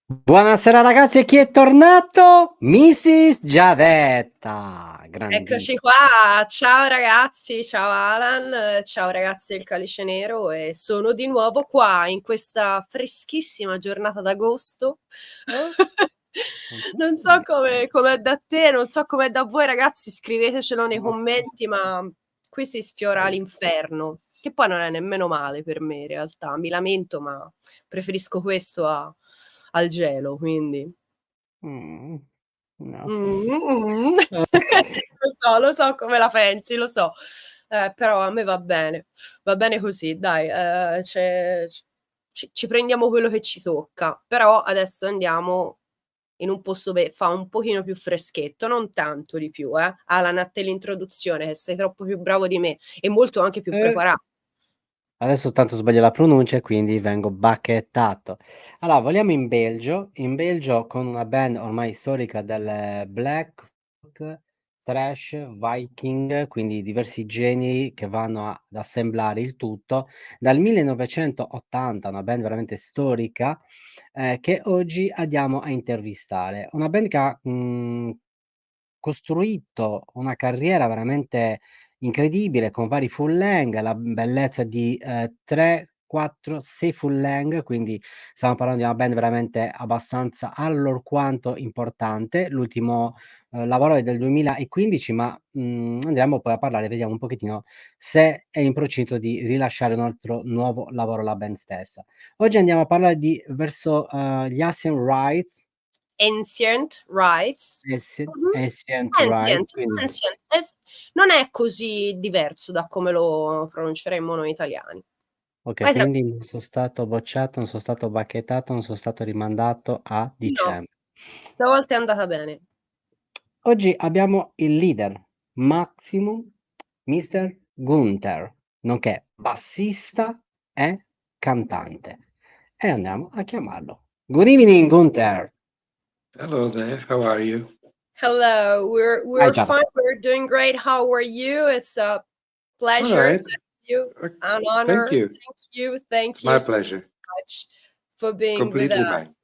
Buonasera ragazzi, e chi è tornato? Mrs. Giadetta, Eccoci grandissima. qua, ciao ragazzi, ciao Alan, ciao ragazzi del Calice Nero e sono di nuovo qua in questa freschissima giornata d'agosto. Non so com'è da te, non so com'è da voi ragazzi, scrivetecelo nei commenti, ma qui si sfiora l'inferno, che poi non è nemmeno male per me in realtà, mi lamento ma preferisco questo al gelo, quindi... No. Lo so come la pensi, lo so. Però a me va bene così, dai, ci prendiamo quello che ci tocca. Però adesso andiamo in un posto dove fa un pochino più freschetto, non tanto di più, eh. Alan, a te l'introduzione, che sei troppo più bravo di me e molto anche più preparato. Adesso tanto sbaglio la pronuncia e quindi vengo bacchettato. Allora, vogliamo in Belgio con una band ormai storica del black, thrash, Viking, quindi diversi generi che vanno ad assemblare il tutto. Dal 1980, una band veramente storica, che oggi andiamo a intervistare. Una band che ha costruito una carriera veramente incredibile con vari full-length, la bellezza di 3, 4, 6 full-length, quindi stiamo parlando di una band veramente abbastanza allorquanto importante. L'ultimo lavoro è del 2015, ma andremo poi a parlare, vediamo un pochettino se è in procinto di rilasciare un altro nuovo lavoro la band stessa. Oggi andiamo a parlare di verso gli Ancient Rites. Ancient Rites. Ancient Rites, quindi Ancient. Non è così diverso da come lo pronunceremmo noi italiani. okay, Vai quindi tranquillo. non son stato bocciato, non son stato bacchettato, non son stato rimandato a No, dicembre. stavolta è andata bene. Oggi abbiamo il leader. Maximum Mr. Gunther, nonché bassista e cantante. E andiamo a chiamarlo. Good evening, Gunther. Hello there, how are you? Hello, Hi, we're ciao. fine. We're doing great. How are you? It's a pleasure Alright. to have you. An Thank honor. you. Thank It's you my so pleasure. much for being with Completely us. mine.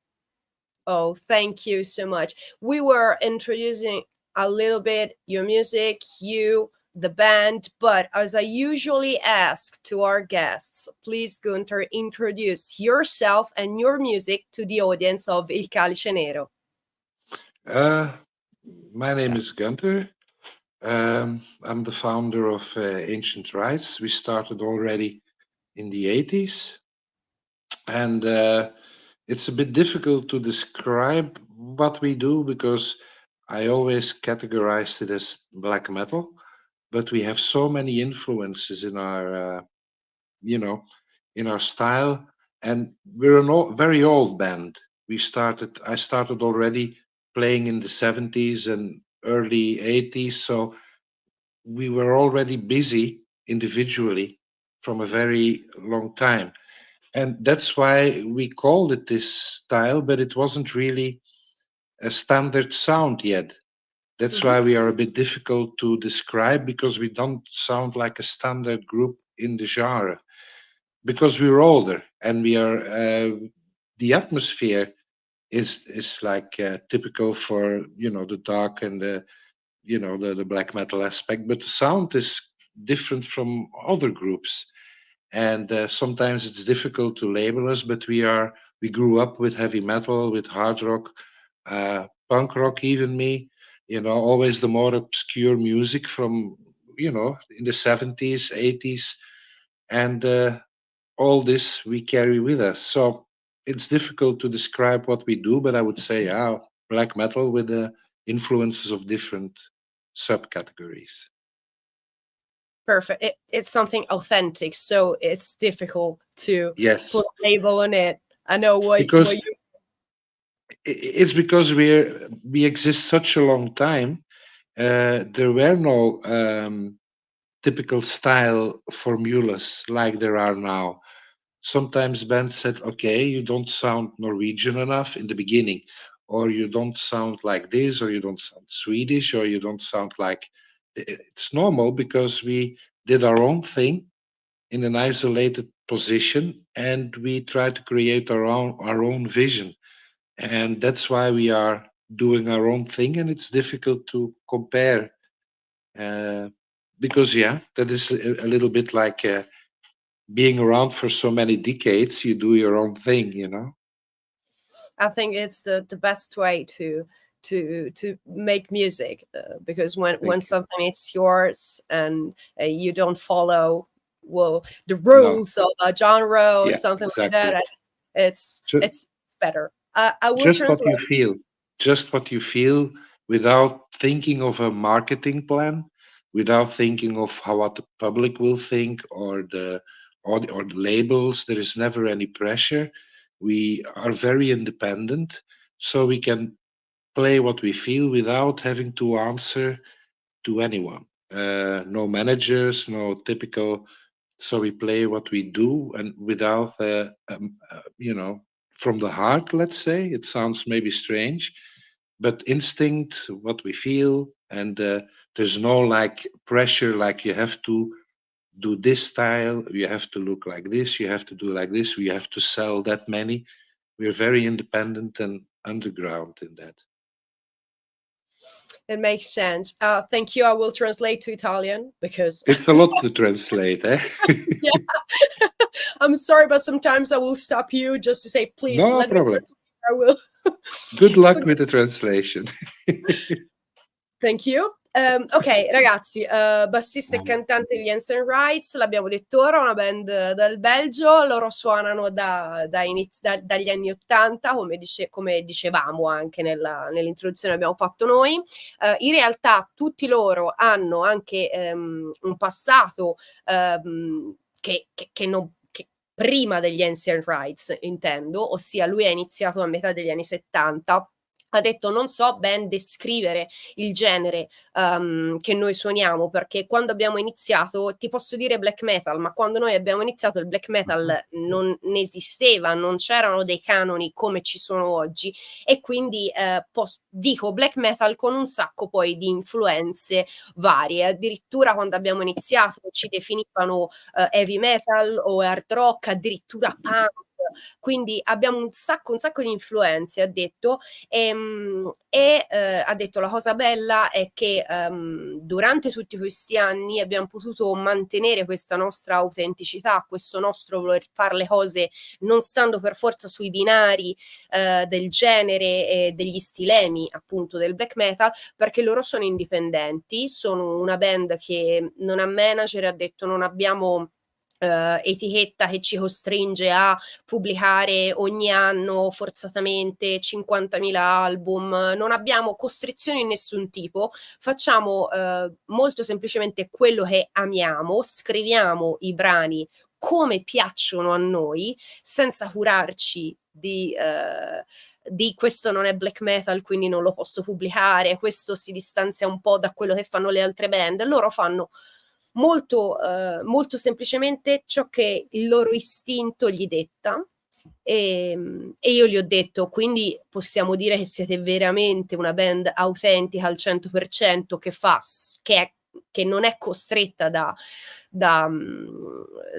Oh, thank you so much. We were introducing a little bit your music, you, the band, but as I usually ask to our guests, please, Gunther, introduce yourself and your music to the audience of Il Calice Nero. My name is Gunther. I'm the founder of Ancient Rites. We started already in the 80s, and it's a bit difficult to describe what we do because I always categorized it as black metal, but we have so many influences in our, in our style, and we're a very old band. I started already playing in the 70s and early 80s, so we were already busy individually from a very long time. And that's why we called it this style, but it wasn't really a standard sound yet. That's why we are a bit difficult to describe, because we don't sound like a standard group in the genre, because we're older and we are the atmosphere is like typical for the dark and the black metal aspect, but the sound is different from other groups. And sometimes it's difficult to label us, but we grew up with heavy metal, with hard rock, punk rock, even me, always the more obscure music from in the 70s, 80s, and all this we carry with us. So it's difficult to describe what we do, but I would say black metal with the influences of different subcategories. Perfect. It's something authentic, so it's difficult to Yes, put a label on it. I know what because you. it's because we exist such a long time. There were no typical style formulas like there are now. Sometimes bands said, okay, you don't sound Norwegian enough in the beginning, or you don't sound like this, or you don't sound Swedish, or you don't sound like. It's normal because we did our own thing in an isolated position, and we try to create our own vision. And that's why we are doing our own thing, and it's difficult to compare. Uh, because, that is a little bit like being around for so many decades, you do your own thing. I think it's the best way to make music, because when something is yours and you don't follow the rules of a genre or something like that, it's better. I will just what translate. what you feel, without thinking of a marketing plan, without thinking of how what the public will think, or the labels. There is never any pressure. We are very independent, so we can play what we feel without having to answer to anyone. No managers, no typical. So we play what we do, and without, from the heart, let's say. It sounds maybe strange, but instinct, what we feel, and there's no like pressure, like you have to do this style, you have to look like this, you have to do like this, we have to sell that many. We're very independent and underground in that. It makes sense. Thank you. I will translate to Italian because it's a lot to translate, eh? Yeah. I'm sorry, but sometimes I will stop you just to say, please, No let problem. me. I will. Good luck with the translation. Thank you. Ok, ragazzi, bassista e cantante degli Ancient Rites, l'abbiamo detto ora, una band dal Belgio. Loro suonano dagli anni '80, come dicevamo anche nell'introduzione che abbiamo fatto noi. In realtà tutti loro hanno anche un passato che non prima degli Ancient Rites, intendo, ossia lui ha iniziato a metà degli anni '70 ha detto non so ben descrivere il genere che noi suoniamo, perché quando abbiamo iniziato, ti posso dire black metal, ma quando noi abbiamo iniziato il black metal non ne esisteva, non c'erano dei canoni come ci sono oggi, e quindi dico black metal con un sacco poi di influenze varie. Addirittura quando abbiamo iniziato ci definivano heavy metal o hard rock, addirittura punk, quindi abbiamo un sacco di influenze, ha detto. Ha detto la cosa bella è che durante tutti questi anni abbiamo potuto mantenere questa nostra autenticità, questo nostro voler fare le cose non stando per forza sui binari del genere e degli stilemi appunto del black metal, perché loro sono indipendenti, sono una band che non ha manager, ha detto non abbiamo etichetta che ci costringe a pubblicare ogni anno forzatamente 50.000 album, non abbiamo costrizioni di nessun tipo, facciamo molto semplicemente quello che amiamo, scriviamo i brani come piacciono a noi, senza curarci di questo non è black metal quindi non lo posso pubblicare, questo si distanzia un po' da quello che fanno le altre band. Loro fanno molto semplicemente ciò che il loro istinto gli detta, e io gli ho detto quindi possiamo dire che siete veramente una band autentica al 100%, che non è costretta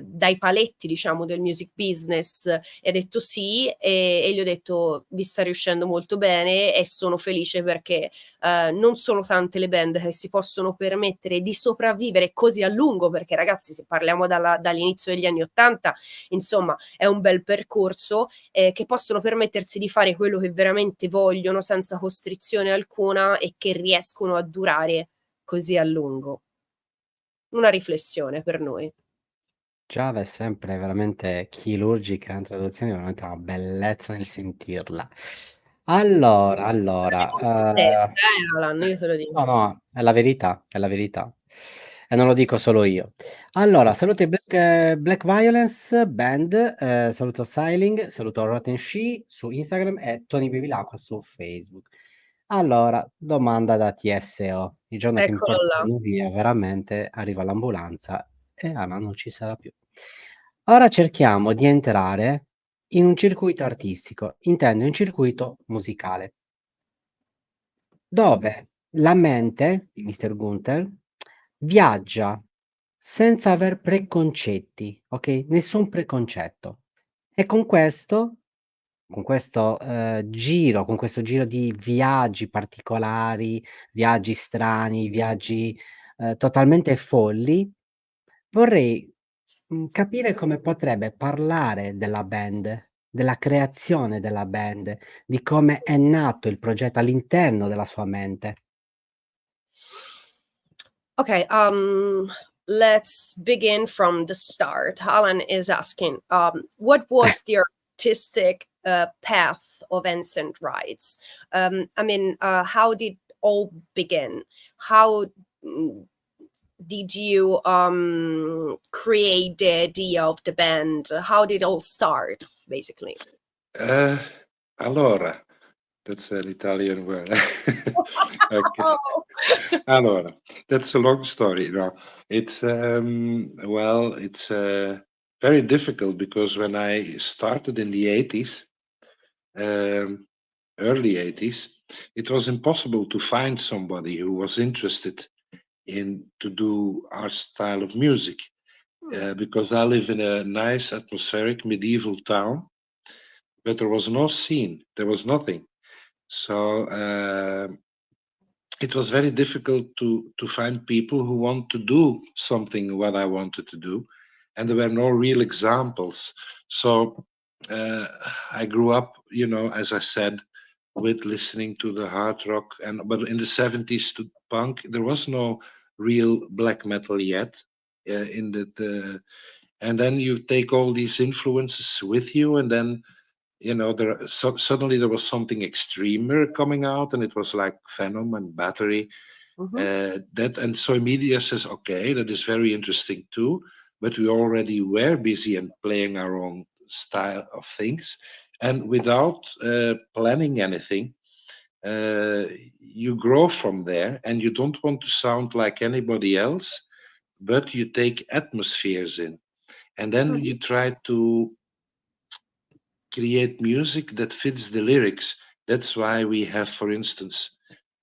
dai paletti, diciamo, del music business. E ha detto sì, e gli ho detto vi sta riuscendo molto bene e sono felice perché non sono tante le band che si possono permettere di sopravvivere così a lungo, perché ragazzi, se parliamo dall'inizio degli anni '80, insomma è un bel percorso, che possono permettersi di fare quello che veramente vogliono senza costrizione alcuna e che riescono a durare così a lungo. Una riflessione per noi. Giada è sempre veramente chirurgica in traduzione, è veramente una bellezza nel sentirla. Allora, Testa, Alan, io te lo dico. no, è la verità, è la verità. E non lo dico solo io. Allora, saluto i Black Violence Band, saluto Siling, saluto Rotten She su Instagram e Tony Bevilacqua su Facebook. Allora, domanda da TSO. Il giorno che mi Eccolo là. portano via, veramente arriva l'ambulanza e Anna non ci sarà più. Ora cerchiamo di entrare in un circuito artistico, intendo un circuito musicale, dove la mente di Mr. Gunther viaggia senza aver preconcetti, ok? Nessun preconcetto. E con questo giro di viaggi particolari, viaggi strani, viaggi totalmente folli, vorrei capire come potrebbe parlare della band, della creazione della band, di come è nato il progetto all'interno della sua mente. Okay, let's begin from the start. Alan is asking, what was the artistic path of Ancient Rites? I mean, how did all begin? How did you create the idea of the band? How did it all start, basically? Allora, that's an Italian word. Okay. Oh. Allora, that's a long story. No, it's it's very difficult because when I started in the 80s, early 80s, it was impossible to find somebody who was interested in to do our style of music, because I live in a nice atmospheric medieval town, but there was no scene, there was nothing. So it was very difficult to find people who want to do something what I wanted to do, and there were no real examples. So I grew up, you know, as I said, with listening to the hard rock, but in the 70s to punk, there was no real black metal yet. And then you take all these influences with you, and then you know suddenly there was something extremer coming out, and it was like Venom and Battery. And so media says, okay, that is very interesting too, but we already were busy and playing our own style of things, and without planning anything, you grow from there, and you don't want to sound like anybody else, but you take atmospheres in, and then you try to create music that fits the lyrics. That's why we have, for instance,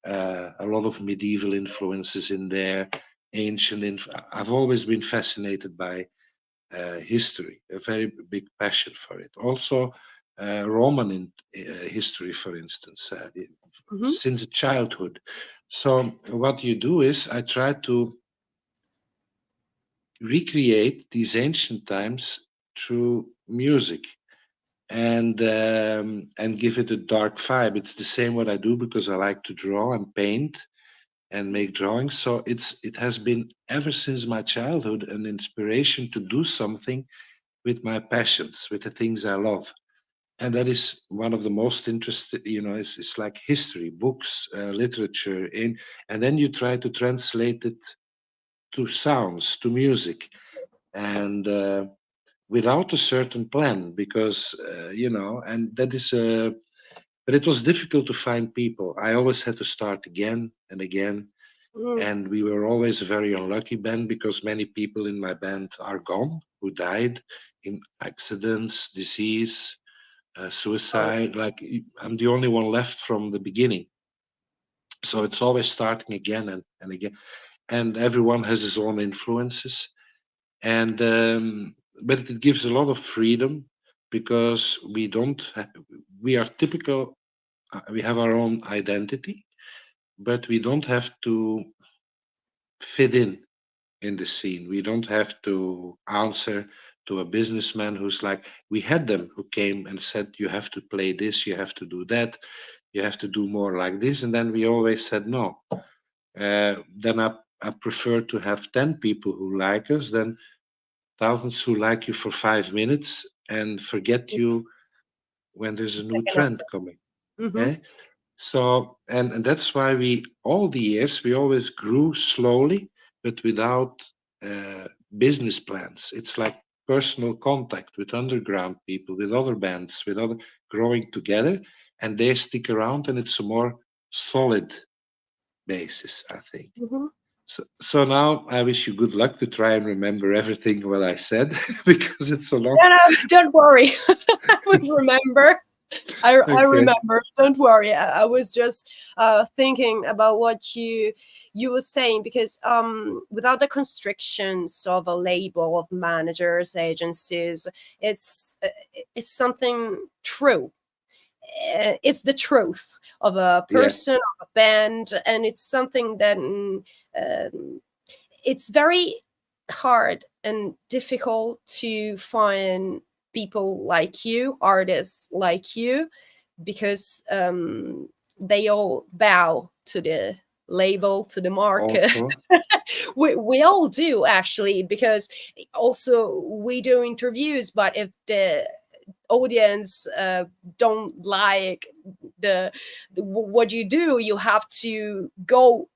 a lot of medieval influences in there, I've always been fascinated by history, a very big passion for it. Also, Roman history, for instance, since childhood. So what you do is I try to recreate these ancient times through music and give it a dark vibe. It's the same what I do because I like to draw and paint and make drawings. So it has been ever since my childhood an inspiration to do something with my passions, with the things I love. And that is one of the most interesting, it's like history, books, literature, and then you try to translate it to sounds, to music, and without a certain plan, because and that is but it was difficult to find people. I always had to start again and again, and we were always a very unlucky band because many people in my band are gone, who died in accidents, disease, suicide. Like I'm the only one left from the beginning, so it's always starting again and again, and everyone has his own influences, and but it gives a lot of freedom because we are typical, we have our own identity, but we don't have to fit in the scene. We don't have to answer to a businessman who's like, we had them who came and said, you have to play this, you have to do that, you have to do more like this. And then we always said no. Then I prefer to have 10 people who like us than thousands who like you for 5 minutes and forget you when there's a new trend coming. Eh? So, and that's why all the years, we always grew slowly, but without business plans. It's like personal contact with underground people, with other bands, with other growing together, and they stick around, and it's a more solid basis, I think. So now I wish you good luck to try and remember everything what I said because it's a long. No, don't worry. I would remember. I remember. Don't worry. I was just thinking about what you were saying, because without the constrictions of a label, of managers, agencies, it's something true. It's the truth of a person, of a band, and it's something that it's very hard and difficult to find people like you, artists like you, because they all bow to the label, to the market. we all do, actually, because also we do interviews, but if the audience don't like what you do, you have to go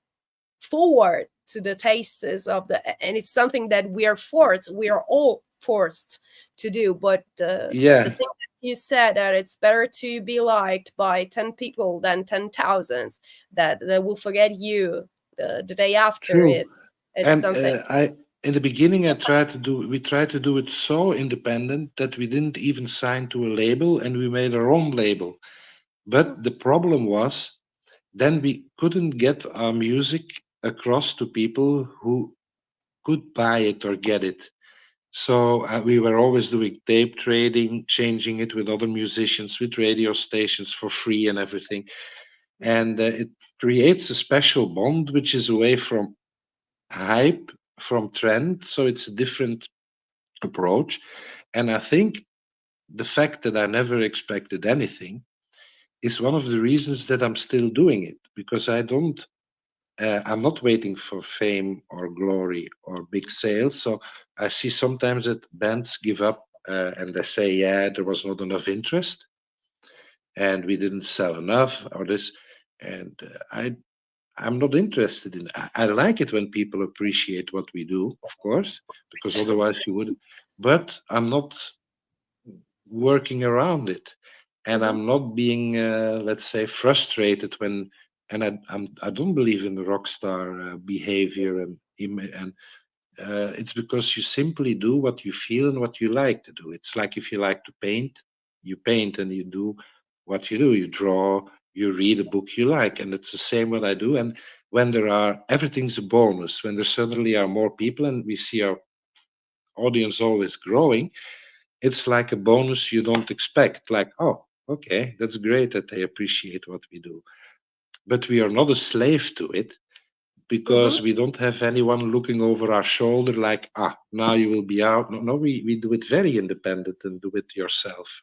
forward to the tastes of and it's something that we are all forced to do. But the thing that you said, that it's better to be liked by 10 people than 10,000 that will forget you the day after. True. It's and something. In the beginning, we tried to do it so independent that we didn't even sign to a label, and we made our own label. But the problem was, then we couldn't get our music across to people who could buy it or get it. So we were always doing tape trading, changing it with other musicians, with radio stations for free and everything. And it creates a special bond, which is away from hype, from trend. So it's a different approach. And I think the fact that I never expected anything is one of the reasons that I'm still doing it, because I'm not waiting for fame or glory or big sales. So I see sometimes that bands give up and they say, yeah, there was not enough interest and we didn't sell enough or this. And I'm not interested in. I like it when people appreciate what we do, of course, because otherwise you wouldn't. But I'm not working around it. and Mhm. I'm not being, let's say, frustrated when. And I don't believe in the rock star behavior and it's because you simply do what you feel and what you like to do. It's like if you like to paint, you paint and you do what you do. You draw, you read a book you like, and it's the same what I do. And when everything's a bonus. When there suddenly are more people and we see our audience always growing, it's like a bonus you don't expect. Like, oh, okay, that's great that they appreciate what we do. But we are not a slave to it because Mhm. we don't have anyone looking over our shoulder like, now you will be out. No, we do it very independent and do it yourself.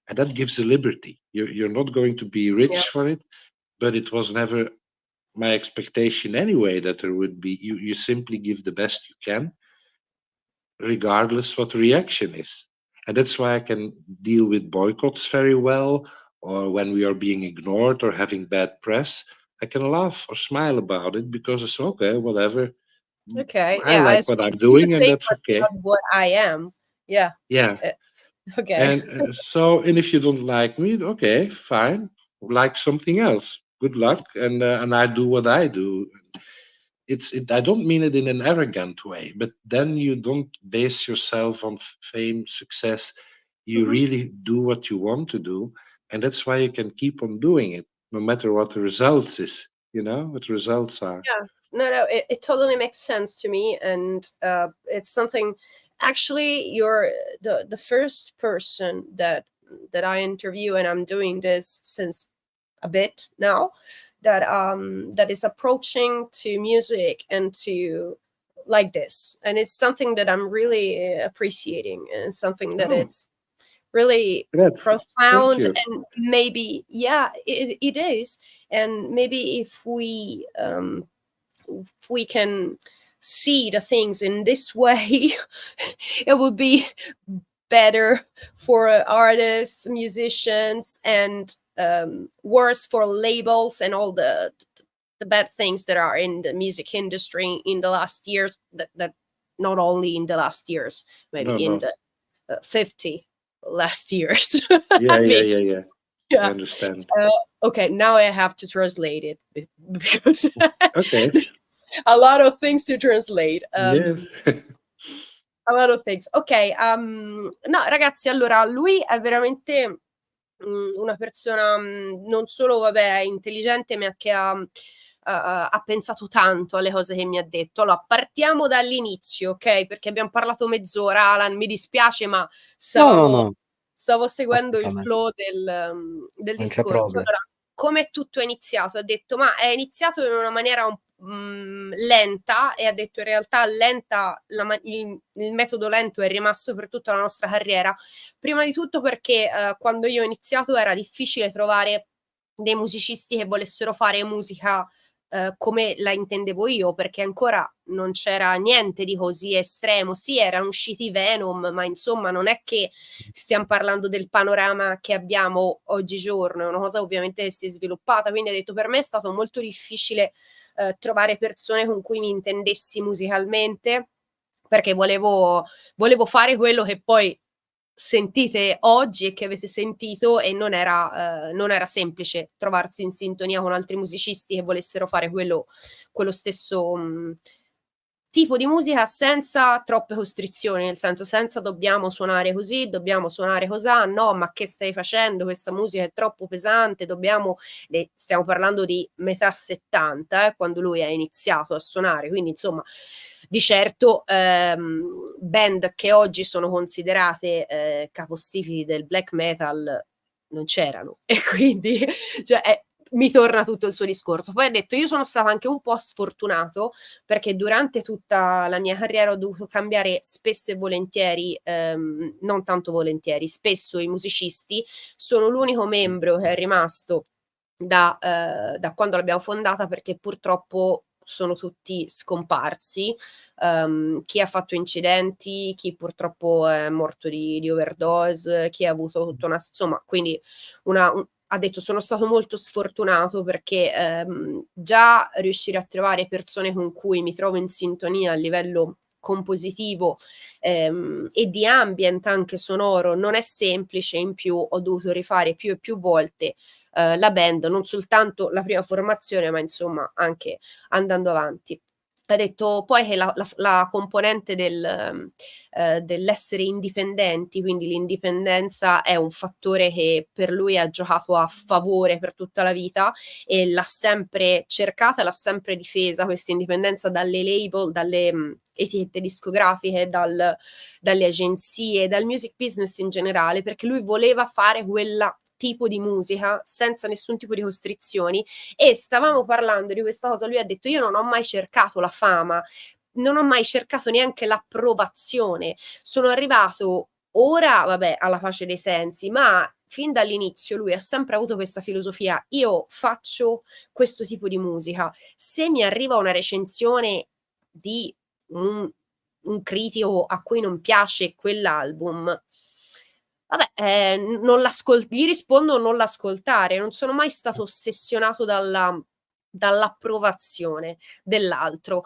And that gives a liberty. You're not going to be Yeah. rich for it, but it was never my expectation anyway that there would be. You simply give the best you can, regardless what the reaction is. And that's why I can deal with boycotts very well, or when we are being ignored or having bad press. I can laugh or smile about it because it's okay, whatever. Okay. I Yeah, I like what speak I'm to the doing, and same that's okay. about what I am. Yeah. Yeah. Okay. And and if you don't like me, okay, fine. Like something else. Good luck. And I do what I do. I don't mean it in an arrogant way, but then you don't base yourself on fame, success. You Mhm. really do what you want to do, and that's why you can keep on doing it, no matter what the results is. You know what the results are. Yeah. No, it totally makes sense to me, and it's something. Actually, you're the first person that I interview, and I'm doing this since a bit now, that is approaching to music and to like this, and it's something that I'm really appreciating, and something that Oh, it's really that's thank profound, you. and maybe it is, and maybe if we can see the things in this way, it would be better for artists, musicians, and worse for labels and all the bad things that are in the music industry in the last years. That not only in the last years, No, maybe in no. the 50 last years. Yeah, I yeah, mean, yeah, yeah. I yeah. understand. Okay, now I have to translate it because Okay. a lot of things to translate. Yes. A lot of things. Ok, no, ragazzi, allora lui è veramente una persona non solo, vabbè, intelligente, ma che ha pensato tanto alle cose che mi ha detto. Allora, partiamo dall'inizio, ok? Perché abbiamo parlato mezz'ora, Alan, mi dispiace, ma No. stavo seguendo il Assolutamente. flow del Non c'è discorso. proprio. Allora, come tutto è iniziato? Ha detto, ma è iniziato in una maniera lenta, e ha detto in realtà lenta, il metodo lento è rimasto per tutta la nostra carriera. Prima di tutto perché quando io ho iniziato era difficile trovare dei musicisti che volessero fare musica come la intendevo io, perché ancora non c'era niente di così estremo. Sì, erano usciti Venom, ma insomma non è che stiamo parlando del panorama che abbiamo oggigiorno, è una cosa ovviamente che si è sviluppata, quindi ho detto, per me è stato molto difficile trovare persone con cui mi intendessi musicalmente, perché volevo fare quello che poi sentite oggi e che avete sentito, e non era semplice trovarsi in sintonia con altri musicisti che volessero fare quello stesso tipo di musica, senza troppe costrizioni, nel senso, senza dobbiamo suonare così, dobbiamo suonare cosà, no, ma che stai facendo? Questa musica è troppo pesante, stiamo parlando di metà 70, quando lui ha iniziato a suonare, quindi insomma, di certo band che oggi sono considerate capostipiti del black metal non c'erano, e quindi cioè, mi torna tutto il suo discorso. Poi ha detto, io sono stato anche un po' sfortunato, perché durante tutta la mia carriera ho dovuto cambiare spesso e volentieri, non tanto volentieri, spesso i musicisti. Sono l'unico membro che è rimasto da quando l'abbiamo fondata, perché purtroppo sono tutti scomparsi. Chi ha fatto incidenti, chi purtroppo è morto di overdose, chi ha avuto tutta una, insomma, quindi ha detto, sono stato molto sfortunato, perché già riuscire a trovare persone con cui mi trovo in sintonia a livello compositivo e di ambient anche sonoro non è semplice. In più ho dovuto rifare più e più volte la band, non soltanto la prima formazione, ma insomma anche andando avanti. Ha detto poi che la componente dell'essere indipendenti, quindi l'indipendenza, è un fattore che per lui ha giocato a favore per tutta la vita, e l'ha sempre cercata, l'ha sempre difesa questa indipendenza dalle label, dalle etichette discografiche, dalle agenzie, dal music business in generale, perché lui voleva fare quella tipo di musica senza nessun tipo di costrizioni. E stavamo parlando di questa cosa, lui ha detto: io non ho mai cercato la fama, non ho mai cercato neanche l'approvazione, sono arrivato ora, vabbè, alla pace dei sensi, ma fin dall'inizio lui ha sempre avuto questa filosofia: io faccio questo tipo di musica, se mi arriva una recensione di un critico a cui non piace quell'album, vabbè, gli rispondo non l'ascoltare. Non sono mai stato ossessionato dall'approvazione dell'altro,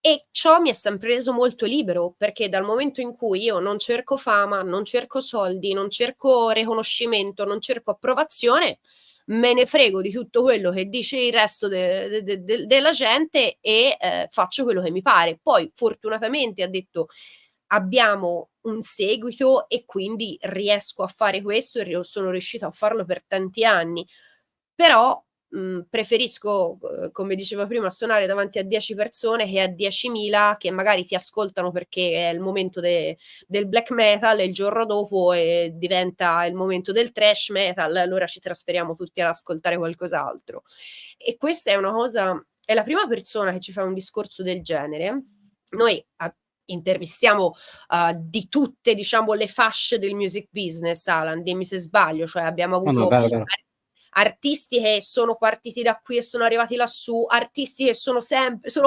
e ciò mi ha sempre reso molto libero, perché dal momento in cui io non cerco fama, non cerco soldi, non cerco riconoscimento, non cerco approvazione, me ne frego di tutto quello che dice il resto della gente, e faccio quello che mi pare. Poi fortunatamente, ha detto, abbiamo un seguito e quindi riesco a fare questo, e sono riuscita a farlo per tanti anni. Però preferisco, come diceva prima, suonare davanti a 10 persone che a 10.000 che magari ti ascoltano perché è il momento del black metal, e il giorno dopo diventa il momento del thrash metal, allora ci trasferiamo tutti ad ascoltare qualcos'altro. E questa è una cosa, è la prima persona che ci fa un discorso del genere. Noi intervistiamo di tutte, diciamo, le fasce del music business, Alan, dimmi se sbaglio, cioè abbiamo avuto vero. artisti che sono partiti da qui e sono arrivati lassù, artisti che sono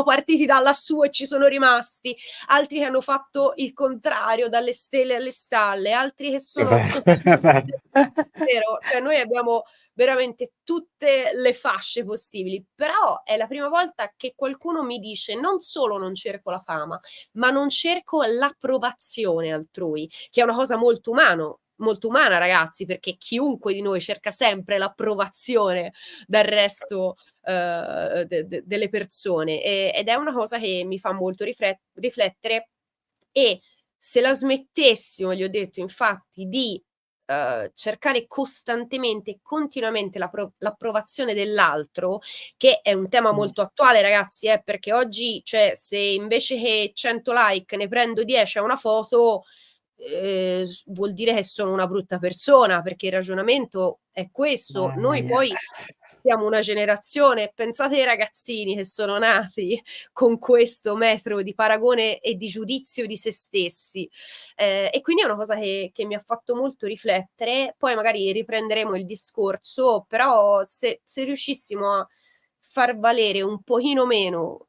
partiti da lassù e ci sono rimasti, altri che hanno fatto il contrario, dalle stelle alle stalle, altri che sono totalmente vero, cioè noi abbiamo veramente tutte le fasce possibili. Però è la prima volta che qualcuno mi dice: non solo non cerco la fama, ma non cerco l'approvazione altrui, che è una cosa molto umana, ragazzi, perché chiunque di noi cerca sempre l'approvazione dal resto delle persone, ed è una cosa che mi fa molto riflettere. E se la smettessimo, gli ho detto infatti, di cercare costantemente, continuamente l'approvazione dell'altro, che è un tema molto attuale, ragazzi, perché oggi, cioè, se invece che 100 like ne prendo 10 a una foto, vuol dire che sono una brutta persona, perché il ragionamento è questo. Noi poi siamo una generazione, pensate ai ragazzini che sono nati con questo metro di paragone e di giudizio di se stessi, e quindi è una cosa che mi ha fatto molto riflettere. Poi magari riprenderemo il discorso, però se riuscissimo a far valere un pochino meno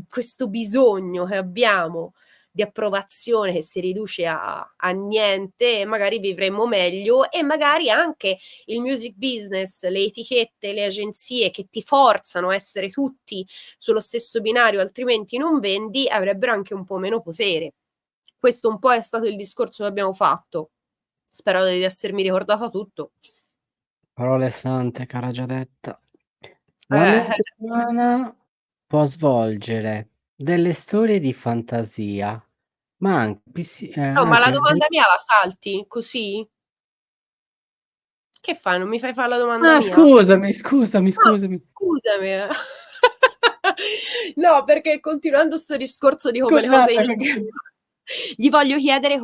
questo bisogno che abbiamo di approvazione, che si riduce a niente, magari vivremmo meglio, e magari anche il music business, le etichette, le agenzie che ti forzano a essere tutti sullo stesso binario, altrimenti non vendi, avrebbero anche un po' meno potere. Questo un po' è stato il discorso che abbiamo fatto. Spero di essermi ricordata tutto. Parole sante, cara Giadetta. La mente umana può svolgere delle storie di fantasia, ma No, ma la anche domanda mia la salti così? Che fai? Non mi fai fare la domanda mia? scusami. Scusami. No, perché continuando sto discorso di come le cose Scusate, iniziano, gli voglio chiedere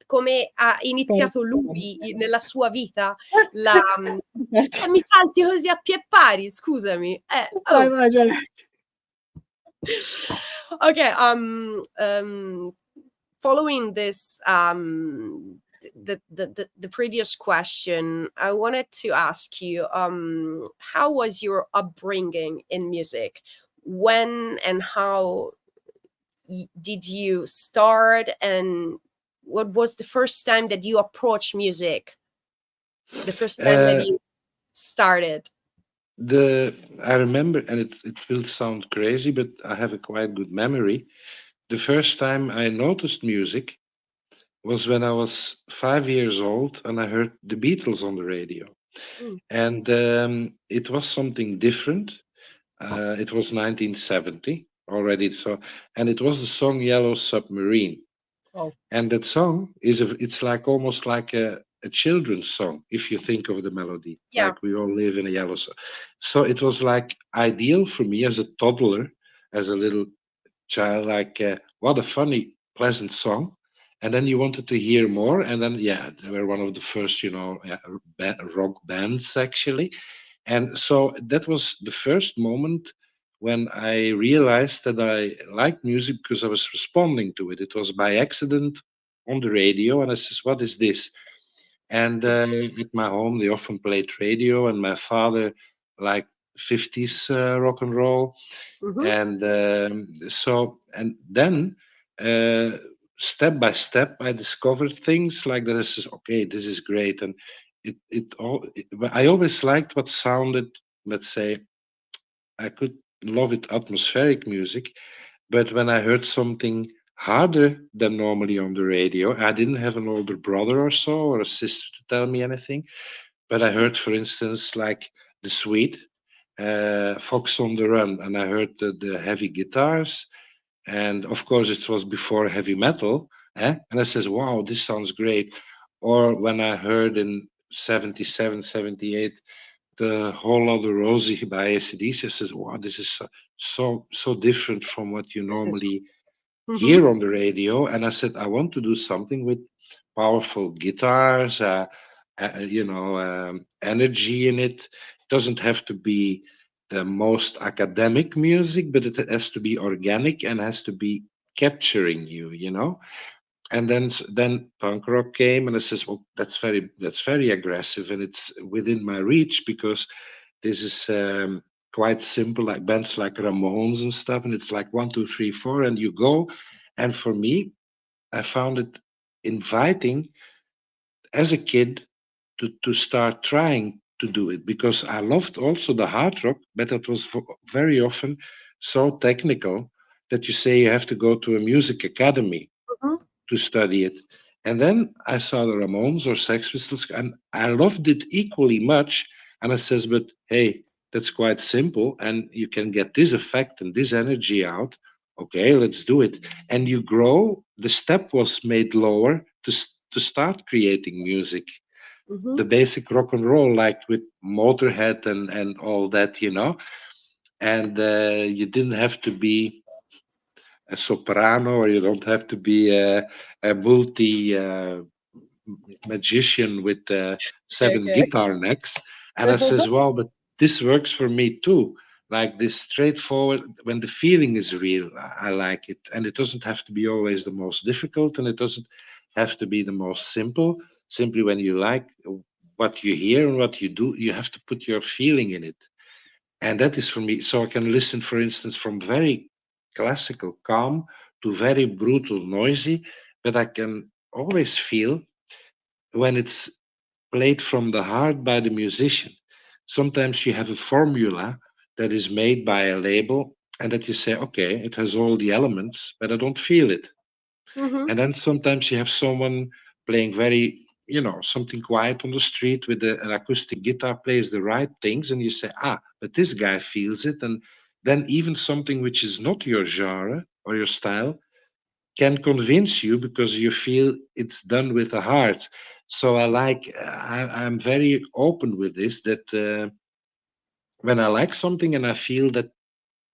come ha iniziato lui nella sua vita. Mi salti così a pie pari, scusami. Vai, Giadetta. Okay, following this, the previous question, I wanted to ask you, how was your upbringing in music? When and how did you start, and what was the first time that you approached music? The first time that you started? I remember, and it will sound crazy, but I have a quite good memory. the first time I noticed music was when I was 5 years old and I heard the Beatles on the radio. Mm. And it was something different. It was 1970 already, so, and it was the song Yellow Submarine. Oh. And that song it's like almost like a children's song if you think of the melody. Yeah. Like we all live in a yellow. So it was like ideal for me as a toddler, as a little child. Like what a funny, pleasant song. And then you wanted to hear more. And then they were one of the first, rock bands actually. And so that was the first moment when I realized that I liked music because I was responding to it. It was by accident on the radio, and I says, "What is this?" And at my home, they often played radio, and my father liked 50s rock and roll, Mm-hmm. and and then step by step, I discovered things like that. I says, "Okay, this is great," and I always liked what sounded, let's say, I could love it atmospheric music, but when I heard something harder than normally on the radio, I didn't have an older brother or so or a sister to tell me anything, but I heard, for instance, like the Sweet, Fox on the Run, and I heard the heavy guitars, and of course it was before heavy metal, and I says, "Wow, this sounds great." Or when I heard in 77, 78 the whole other Rosie by AC/DC, says, "Wow, this is so different from what you This is. normally Mm-hmm. hear on the radio." And I said, "I want to do something with powerful guitars, energy in it. It doesn't have to be the most academic music, but it has to be organic and has to be capturing you." And then punk rock came, and I says, "Well, that's very aggressive, and it's within my reach because this is quite simple, like bands like Ramones and stuff, and it's like 1, 2, 3, 4, and you go." And for me, I found it inviting as a kid to start trying to do it because I loved also the hard rock, but it was very often so technical that you say you have to go to a music academy Mm-hmm. to study it. And then I saw the Ramones or Sex Pistols, and I loved it equally much. And I says, "But hey, that's quite simple, and you can get this effect and this energy out. Okay, let's do it." And you grow. The step was made lower to start creating music, Mm-hmm. the basic rock and roll, like with Motorhead and all that. And you didn't have to be a soprano, or you don't have to be a multi magician with seven Okay. guitar necks. And I says, "Well, but this works for me too. Like this straightforward, when the feeling is real, I like it. And it doesn't have to be always the most difficult, and it doesn't have to be the most simple. Simply when you like what you hear and what you do, you have to put your feeling in it. And that is for me. So I can listen, for instance, from very classical calm to very brutal noisy, but I can always feel when it's played from the heart by the musician. Sometimes you have a formula that is made by a label and that you say, okay, it has all the elements, but I don't feel it. Mm-hmm. And then sometimes you have someone playing very, something quiet on the street with an acoustic guitar, plays the right things, and you say, but this guy feels it. And then even something which is not your genre or your style can convince you because you feel it's done with the heart. So I'm very open with this, that when I like something and I feel that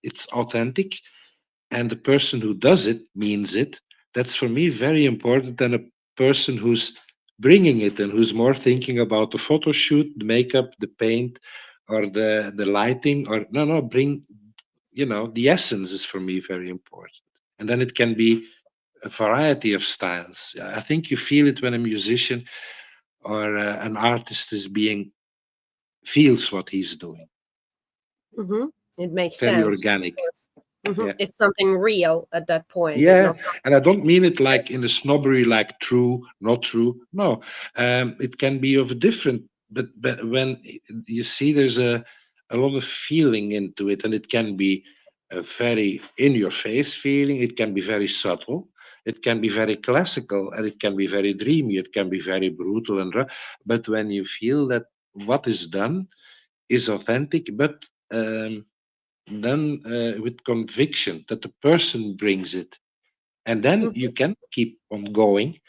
it's authentic and the person who does it means it, that's for me very important than a person who's bringing it and who's more thinking about the photo shoot, the makeup, the paint, or the lighting. Or no, bring, the essence is for me very important. And then it can be a variety of styles. I think you feel it when a musician or an artist feels what he's doing. Mm-hmm. It makes Very sense. organic. Mm-hmm. Yeah. It's something real at that point. Yeah, Something... and I don't mean it like in a snobbery, like true, not true. No, it can be of a different. But when you see, there's a lot of feeling into it, and it can be a very in-your-face feeling. It can be very subtle. It can be very classical, and it can be very dreamy. It can be very brutal and rough. But when you feel that what is done is authentic, but done with conviction, that the person brings it, and then you can keep on going.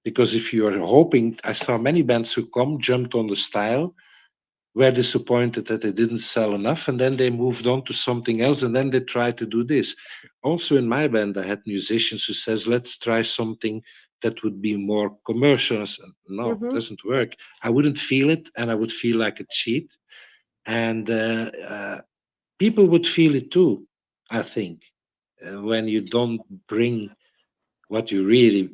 Because if you are hoping, I saw many bands who jumped on the style, were disappointed that they didn't sell enough, and then they moved on to something else, and then they tried to do this. Also in my band, I had musicians who says, let's try something that would be more commercial. I said, no, it doesn't work. I wouldn't feel it, and I would feel like a cheat, and people would feel it too, I think, when you don't bring what you really.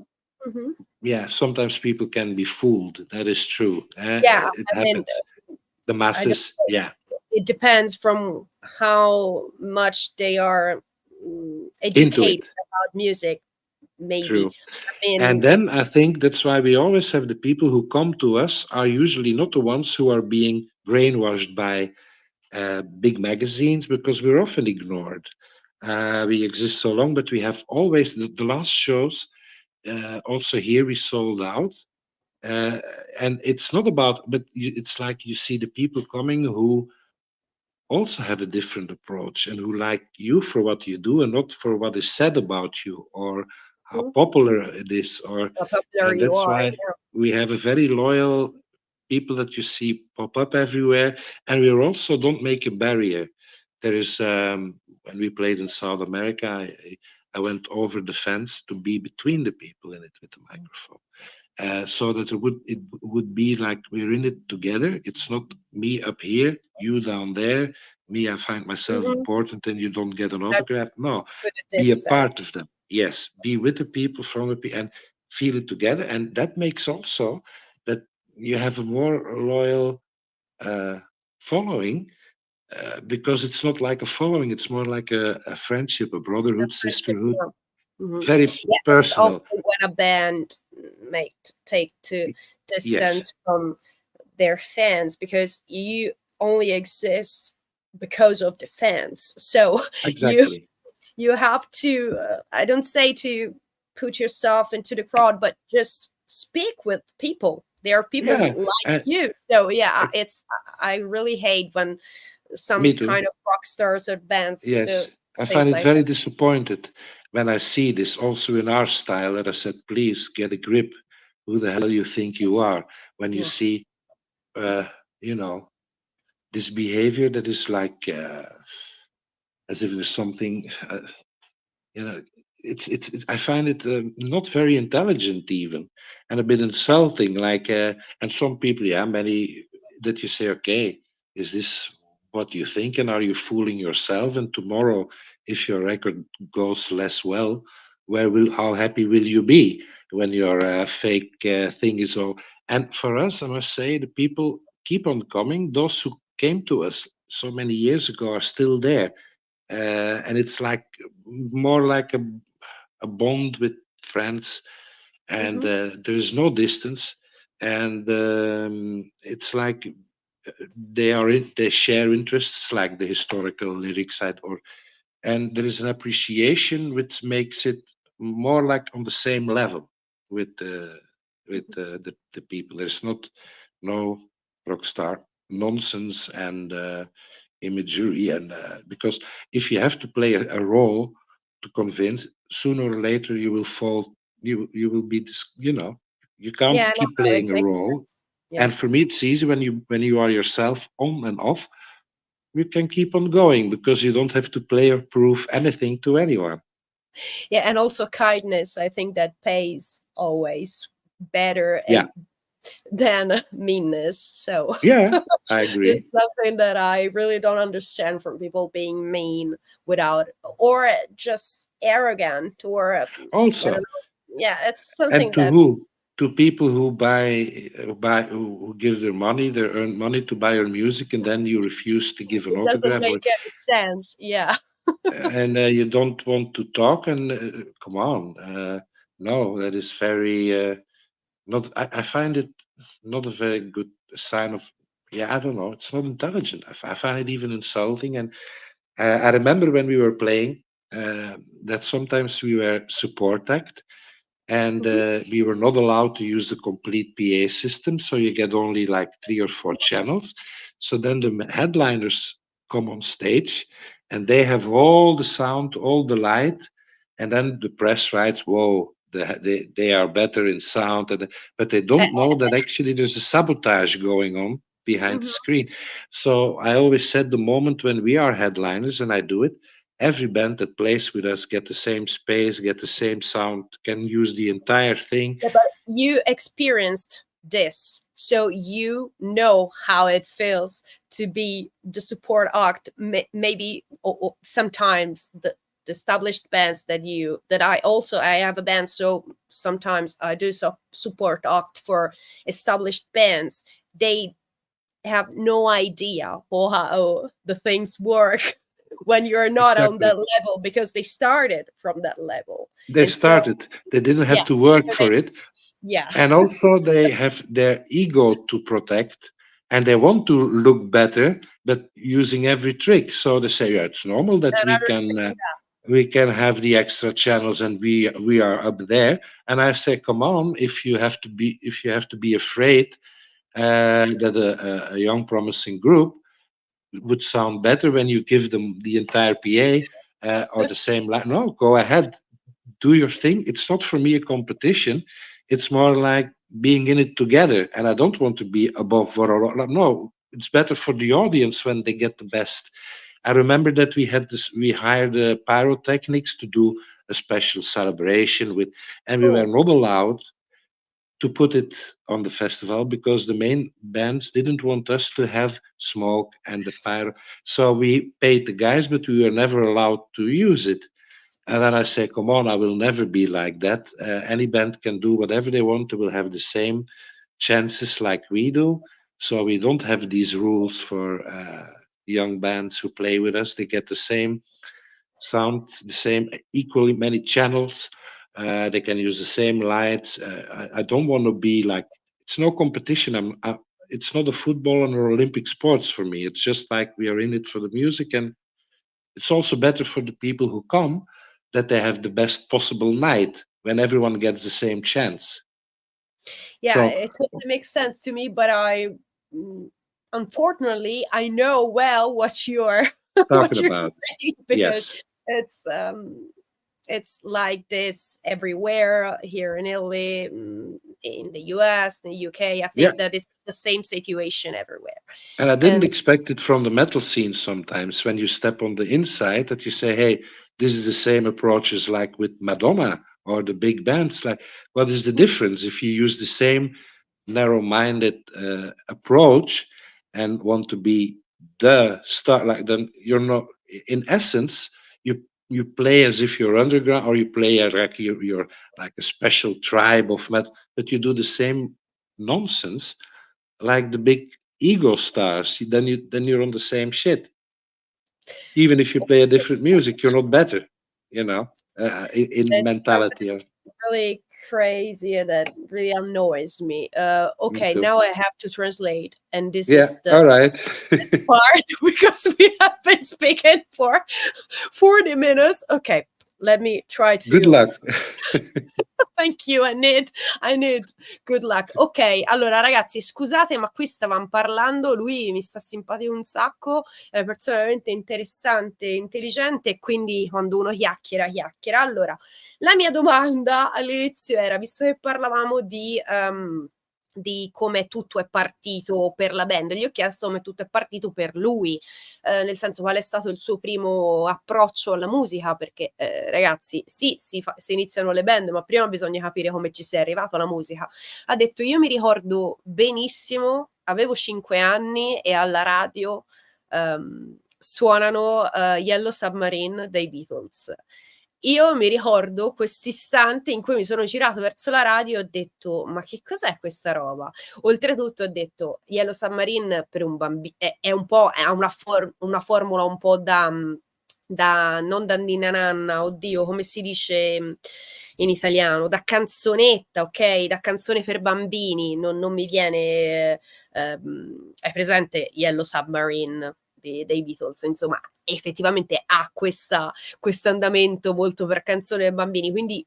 Yeah, sometimes people can be fooled. That is true. Yeah, It I mean, happens. The I don't masses, know. yeah, It depends from how much they are into educated it. about music, maybe. True. I mean, And then I think that's why we always have the people who come to us are usually not the ones who are being brainwashed by big magazines, because we're often ignored. We exist so long, but we have always the last shows. Also here we sold out. And it's not about, but it's like you see the people coming who also have a different approach and who like you for what you do and not for what is said about you or how popular it is. Or how popular and you that's are. why we have a very loyal people that you see pop up everywhere, and we also don't make a barrier. There is when we played in South America, I went over the fence to be between the people in it with the microphone, so that it would be like we're in it together. It's not me up here, you down there, me, I find myself important and you don't get an autograph. No, Put a be a distance. part of them. Yes, be with the people, from the people, and feel it together. And that makes also that you have a more loyal following, because it's not like a following, it's more like a friendship, a brotherhood, sisterhood, very Yeah, it's personal. often when a band take to Yes, distance from their fans, because you only exist because of the fans. So exactly. you have to, I don't say to put yourself into the crowd, but just speak with people. There are people Yeah, like you. So yeah, uh, I really hate when some me too. kind of rock stars or bands do Yes, I find things it like very disappointed when I see this also in our style. That I said, please get a grip. Who the hell you think you are? When you that. see, uh, you know, this behavior that is like as if there's something, you know, I find it not very intelligent even, and a bit insulting. Like, and some people, yeah, many that you say, okay, is this what you think, and are you fooling yourself? And tomorrow, if your record goes less well, how happy will you be when your fake thing is all? And for us, I must say, the people keep on coming. Those who came to us so many years ago are still there, and it's like more like a bond with friends, and there is no distance, and it's like they share interests like the historical lyric side, or and there is an appreciation which makes it more like on the same level with the people. There's not no rock star nonsense and imagery, and because if you have to play a role to convince, sooner or later you will fall. You will be you Yeah, can't no, keep it playing a makes role. sense. Yeah. And for me it's easy when you are yourself on and off. You can keep on going because you don't have to play or prove anything to anyone. Yeah, and also kindness, I think that pays always better Yeah, and than meanness. So yeah, I agree. it's something that I really don't understand from people being mean without, or just arrogant, or I don't Also, know. Yeah, it's and something to that who? To people who give their money, they earn money to buy your music, and then you refuse to give an it doesn't autograph, or make any sense. Yeah. and you don't want to talk. And come on, no, that is very not. I find it not a very good sign of. Yeah, I don't know. It's not intelligent. I find it even insulting, and I remember when we were playing that sometimes we were support act, and we were not allowed to use the complete PA system, so you get only like 3 or 4 channels. So then the headliners come on stage, and they have all the sound, all the light, and then the press writes, "Whoa, they are better in sound," but they don't know that actually there's a sabotage going on behind the screen. So I always said, the moment when we are headliners, and I do it, every band that plays with us get the same space, get the same sound, can use the entire thing. Yeah, but you experienced this, so you know how it feels to be the support act. Maybe or sometimes the established bands that I have a band, so sometimes I do support act for established bands. They have no idea how the things work when you're not on that level, because they started from that level. They started. They didn't have to work for it. Yeah. And also they have their ego to protect, and they want to look better, but using every trick. So they say, yeah, it's normal that we can have the extra channels, and we are up there. And I say, come on, if you have to be afraid that a young promising group would sound better when you give them the entire PA or the same line. No, go ahead, do your thing. It's not for me a competition. It's more like being in it together. And I don't want to be above or no. It's better for the audience when they get the best. I remember that we hired pyrotechnics to do a special celebration with, and we were not allowed to put it on the festival because the main bands didn't want us to have smoke and the pyro. So we paid the guys, but we were never allowed to use it. And then I say, come on, I will never be like that. Any band can do whatever they want. They will have the same chances like we do. So we don't have these rules for young bands who play with us. They get the same sound, the same equally many channels. They can use the same lights. I don't want to be like, it's no competition. It's not a football or Olympic sports for me. It's just like we are in it for the music, and it's also better for the people who come that they have the best possible night when everyone gets the same chance. Yeah, it totally makes sense to me, but unfortunately, I know well what you're saying, because it's like this everywhere, here in Italy, in the US, in the UK. I think that it's the same situation everywhere. And I didn't expect it from the metal scene sometimes, when you step on the inside, that you say, hey, this is the same approach as like with Madonna or the big bands. Like, what is the difference if you use the same narrow-minded approach and want to be the star? Like, then you're not, in essence, you play as if you're underground, or you play like you're like a special tribe of metal, but you do the same nonsense like the big ego stars. Then you're on the same shit. Even if you play a different music, you're not better, in mentality. Really crazy, and that really annoys me. Okay, now I have to translate, and this is the all right. part, because we have been speaking for 40 minutes. Okay, let me try to. Good luck. Thank you, I need good luck. Ok, allora ragazzi, scusate, ma qui stavamo parlando, lui mi sta simpatico un sacco, è una persona veramente interessante, intelligente, e quindi quando uno chiacchiera. Allora, la mia domanda all'inizio era, visto che parlavamo di come tutto è partito per la band, gli ho chiesto come tutto è partito per lui, nel senso, qual è stato il suo primo approccio alla musica, perché ragazzi, sì, si iniziano le band, ma prima bisogna capire come ci sei arrivato alla musica. Ha detto, io mi ricordo benissimo, avevo 5 anni e alla radio suonano Yellow Submarine dei Beatles. Io mi ricordo quest'istante in cui mi sono girato verso la radio e ho detto, ma che cos'è questa roba? Oltretutto ho detto, Yellow Submarine per un bambino è un po', ha una formula un po' da non da ninna nanna, oddio, come si dice in italiano, da canzonetta, ok? Da canzone per bambini, non mi viene, hai presente Yellow Submarine dei Beatles, insomma, effettivamente ha questo andamento molto per canzone dei bambini, quindi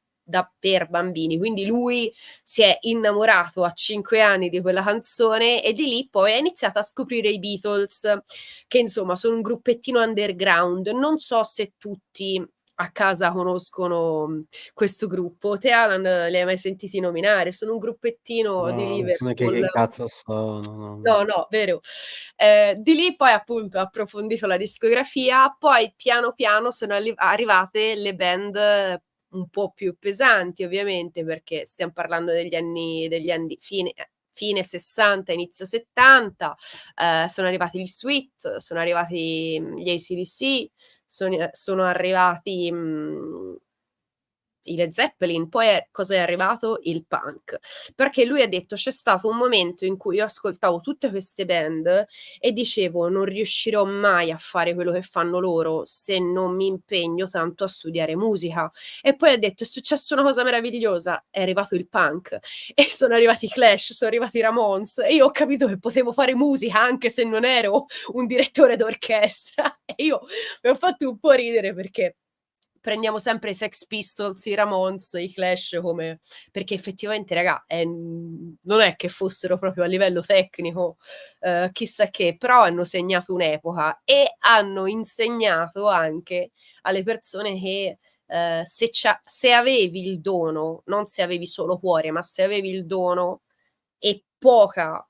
per bambini, quindi lui si è innamorato a 5 anni di quella canzone e di lì poi ha iniziato a scoprire i Beatles, che insomma sono un gruppettino underground. Non so se tutti a casa conoscono questo gruppo. Te, Alan, li hai mai sentiti nominare? Sono un gruppettino di No, non so neanche che Liverpool. cazzo sono. No, vero. Di lì poi appunto ho approfondito la discografia, poi piano piano sono arrivate le band un po' più pesanti, ovviamente, perché stiamo parlando degli anni fine 60, inizio 70, sono arrivati gli Sweet, sono arrivati gli AC/DC, sono arrivati i Led Zeppelin, poi cosa è arrivato? Il punk, perché lui ha detto c'è stato un momento in cui io ascoltavo tutte queste band e dicevo non riuscirò mai a fare quello che fanno loro se non mi impegno tanto a studiare musica, e poi ha detto è successa una cosa meravigliosa, è arrivato il punk e sono arrivati i Clash, sono arrivati i Ramones e io ho capito che potevo fare musica anche se non ero un direttore d'orchestra e io mi ho fatto un po' ridere perché prendiamo sempre i Sex Pistols, i Ramones, i Clash come perché effettivamente raga non è che fossero proprio a livello tecnico chissà che, però hanno segnato un'epoca e hanno insegnato anche alle persone che se avevi il dono, non se avevi solo cuore, ma se avevi il dono e poca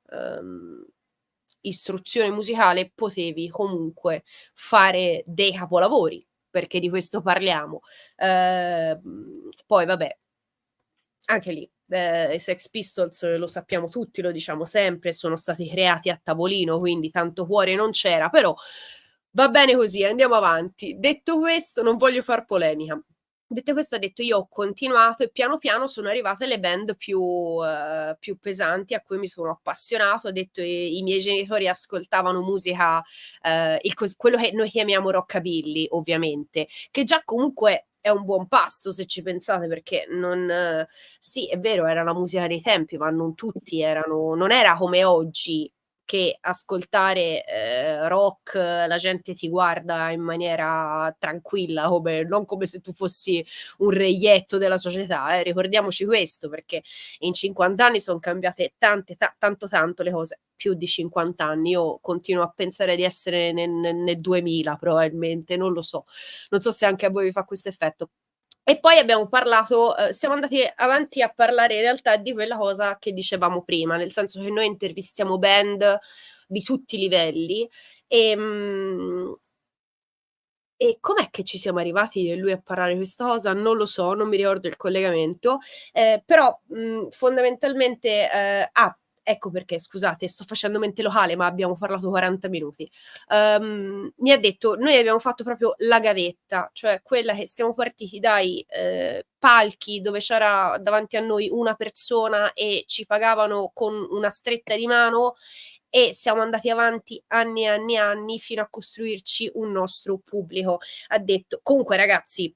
istruzione musicale, potevi comunque fare dei capolavori, perché di questo parliamo. Poi vabbè, anche lì i Sex Pistols lo sappiamo tutti, lo diciamo sempre, sono stati creati a tavolino, quindi tanto cuore non c'era, però va bene così, andiamo avanti. Detto questo, non voglio far polemica. Detto questo, ha detto io ho continuato e piano piano sono arrivate le band più pesanti a cui mi sono appassionato. Ha detto i miei genitori ascoltavano musica, quello che noi chiamiamo rockabilly, ovviamente, che già comunque è un buon passo se ci pensate, perché non sì, è vero, era la musica dei tempi, ma non tutti non era come oggi che ascoltare rock la gente ti guarda in maniera tranquilla, non come se tu fossi un reietto della società, ricordiamoci questo, perché in 50 anni sono cambiate tanto le cose, più di 50 anni, io continuo a pensare di essere nel 2000 probabilmente, non lo so, non so se anche a voi vi fa questo effetto. E poi abbiamo parlato, siamo andati avanti a parlare in realtà di quella cosa che dicevamo prima, nel senso che noi intervistiamo band di tutti i livelli e com'è che ci siamo arrivati io e lui a parlare di questa cosa? Non lo so, non mi ricordo il collegamento, però fondamentalmente ecco perché, scusate, sto facendo mente locale, ma abbiamo parlato 40 minuti. Mi ha detto, noi abbiamo fatto proprio la gavetta, cioè quella che siamo partiti dai palchi dove c'era davanti a noi una persona e ci pagavano con una stretta di mano e siamo andati avanti anni e anni e anni fino a costruirci un nostro pubblico. Ha detto, comunque ragazzi,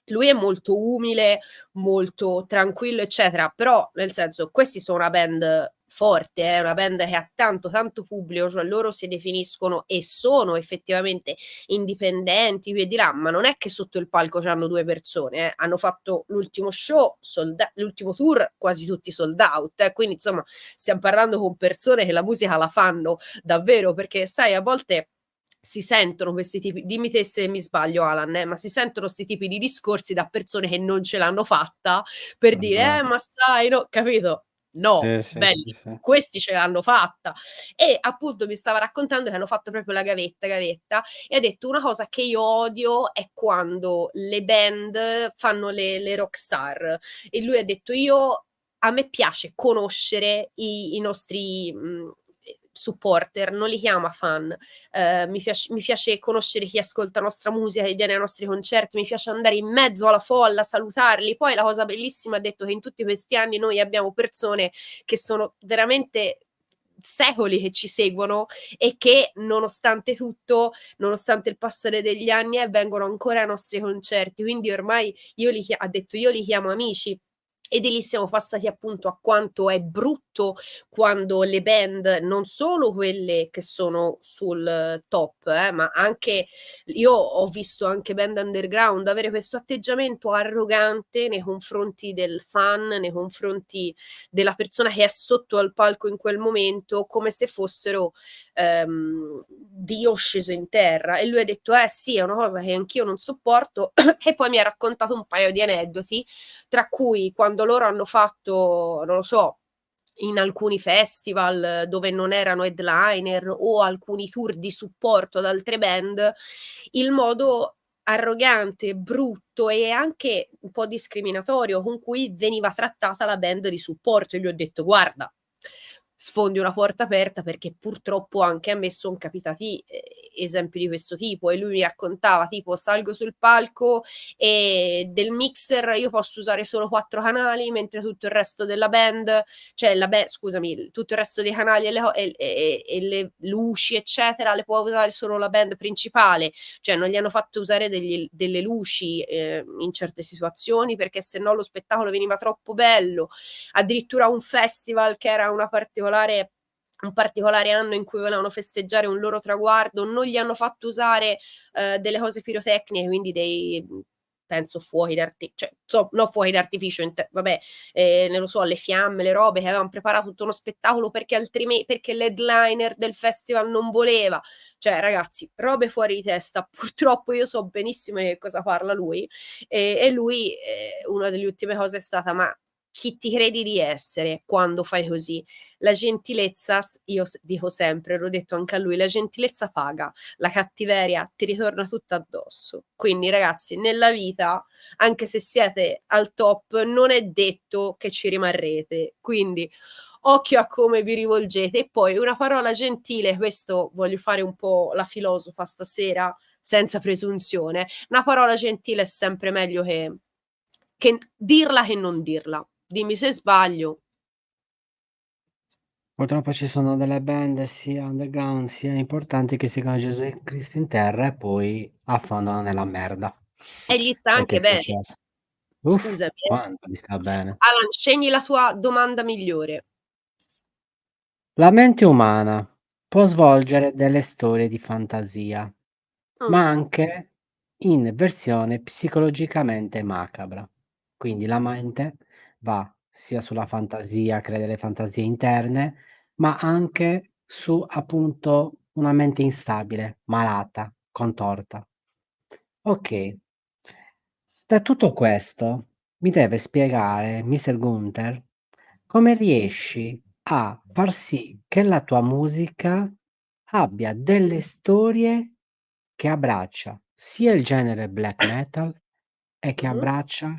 lui è molto umile, molto tranquillo, eccetera, però nel senso, questi sono una band forte, una band che ha tanto pubblico, cioè loro si definiscono e sono effettivamente indipendenti, vedi là, ma non è che sotto il palco c'hanno 2 persone, hanno fatto l'ultimo show, l'ultimo tour quasi tutti sold out, quindi insomma stiamo parlando con persone che la musica la fanno davvero, perché sai, a volte si sentono questi tipi, dimmi te se mi sbaglio Alan, ma si sentono questi tipi di discorsi da persone che non ce l'hanno fatta per dire ma sai, no, capito? No, belli, Sì. questi ce l'hanno fatta. E appunto mi stava raccontando che hanno fatto proprio la gavetta e ha detto una cosa che io odio è quando le band fanno le rockstar, e lui ha detto a me piace conoscere i nostri supporter, non li chiama fan, mi piace conoscere chi ascolta la nostra musica, chi viene ai nostri concerti, mi piace andare in mezzo alla folla, salutarli. Poi la cosa bellissima ha detto che in tutti questi anni noi abbiamo persone che sono veramente secoli che ci seguono e che nonostante tutto, nonostante il passare degli anni vengono ancora ai nostri concerti, quindi ormai ha detto io li chiamo amici. e di lì siamo passati appunto a quanto è brutto quando le band, non solo quelle che sono sul top, ma anche, io ho visto anche band underground avere questo atteggiamento arrogante nei confronti del fan, nei confronti della persona che è sotto al palco in quel momento, come se fossero Dio sceso in terra. E lui ha detto sì, è una cosa che anch'io non sopporto e poi mi ha raccontato un paio di aneddoti, tra cui quando loro hanno fatto, non lo so, in alcuni festival dove non erano headliner o alcuni tour di supporto ad altre band, il modo arrogante, brutto e anche un po' discriminatorio con cui veniva trattata la band di supporto. E gli ho detto: guarda, sfondi una porta aperta, perché purtroppo anche a me sono capitati esempi di questo tipo. E lui mi raccontava tipo: salgo sul palco e del mixer io posso usare solo 4 canali, mentre tutto il resto della band, cioè scusami, tutto il resto dei canali e le luci eccetera le può usare solo la band principale. Cioè non gli hanno fatto usare delle luci in certe situazioni, perché se no lo spettacolo veniva troppo bello. Addirittura un festival che era un particolare anno in cui volevano festeggiare un loro traguardo, non gli hanno fatto usare delle cose pirotecniche, quindi dei, penso, fuochi d'artificio, cioè, no, fuochi d'artificio, vabbè, ne lo so, le fiamme, le robe, che avevano preparato tutto uno spettacolo perché altrimenti, perché l'headliner del festival non voleva. Cioè ragazzi, robe fuori di testa. Purtroppo io so benissimo di che cosa parla lui, e lui, una delle ultime cose è stata: ma chi ti credi di essere quando fai così? La gentilezza, io dico sempre, l'ho detto anche a lui, la gentilezza paga, la cattiveria ti ritorna tutta addosso. Quindi ragazzi, nella vita, anche se siete al top, non è detto che ci rimarrete. Quindi occhio a come vi rivolgete. E poi una parola gentile, questo voglio fare un po' la filosofa stasera, senza presunzione. Una parola gentile è sempre meglio che dirla che non dirla. Dimmi se sbaglio. Purtroppo ci sono delle band sia underground sia importanti che seguono Gesù Cristo in terra e poi affondano nella merda. E gli sta Perché anche è bene. successo. Scusami. Quanto mi sta bene. Alan, scegli la tua domanda migliore. La mente umana può svolgere delle storie di fantasia, ma anche in versione psicologicamente macabra. Quindi la mente va sia sulla fantasia, crea delle fantasie interne, ma anche su, appunto, una mente instabile, malata, contorta. Okay. Da tutto questo mi deve spiegare, mister Gunther, come riesci a far sì che la tua musica abbia delle storie che abbraccia sia il genere black metal e che abbraccia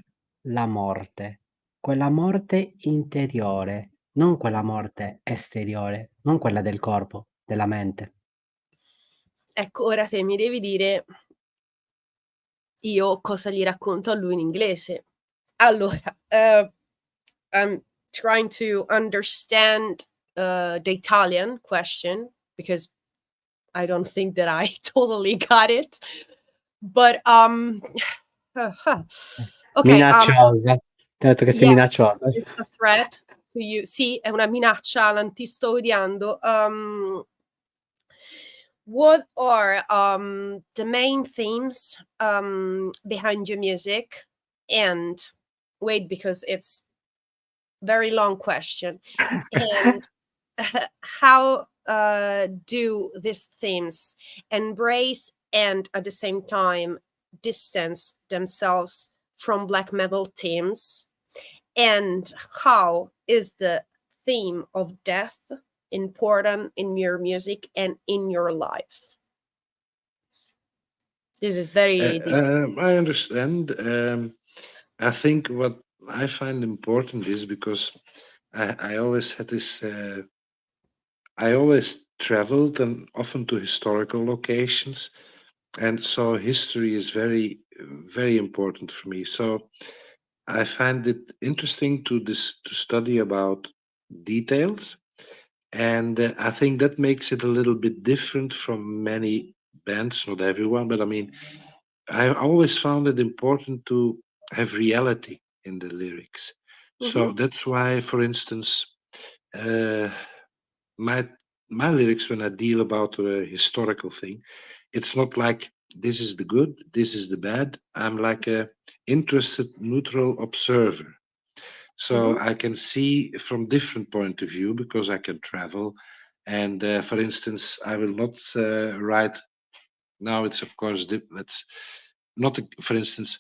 la morte, quella morte interiore, non quella morte esteriore, non quella del corpo, della mente. Ecco, ora te mi devi dire io cosa gli racconto a lui in inglese. Allora, I'm trying to understand the Italian question, because I don't think that I totally got it. But okay, Minacciosa. Ti ho detto che sei yes, minacciosa. it's a threat to you. Sì, è una minaccia, Alan, ti sto odiando. What are the main themes behind your music? And wait, because it's very long question. And how do these themes embrace and at the same time distance themselves from black metal themes? And how is the theme of death important in your music and in your life? This is very difficult. I understand. I think what I find important is because I always had this. I always traveled and often to historical locations, and so history is very, very important for me. So I find it interesting to study about details, and I think that makes it a little bit different from many bands. Not everyone, but I mean, I always found it important to have reality in the lyrics. So that's why, for instance, my lyrics, when I deal about a historical thing, it's not like this is the good, this is the bad. I'm like a interested neutral observer. So I can see from different point of view because I can travel. And for instance, I will not write now. It's of course let's not, for instance,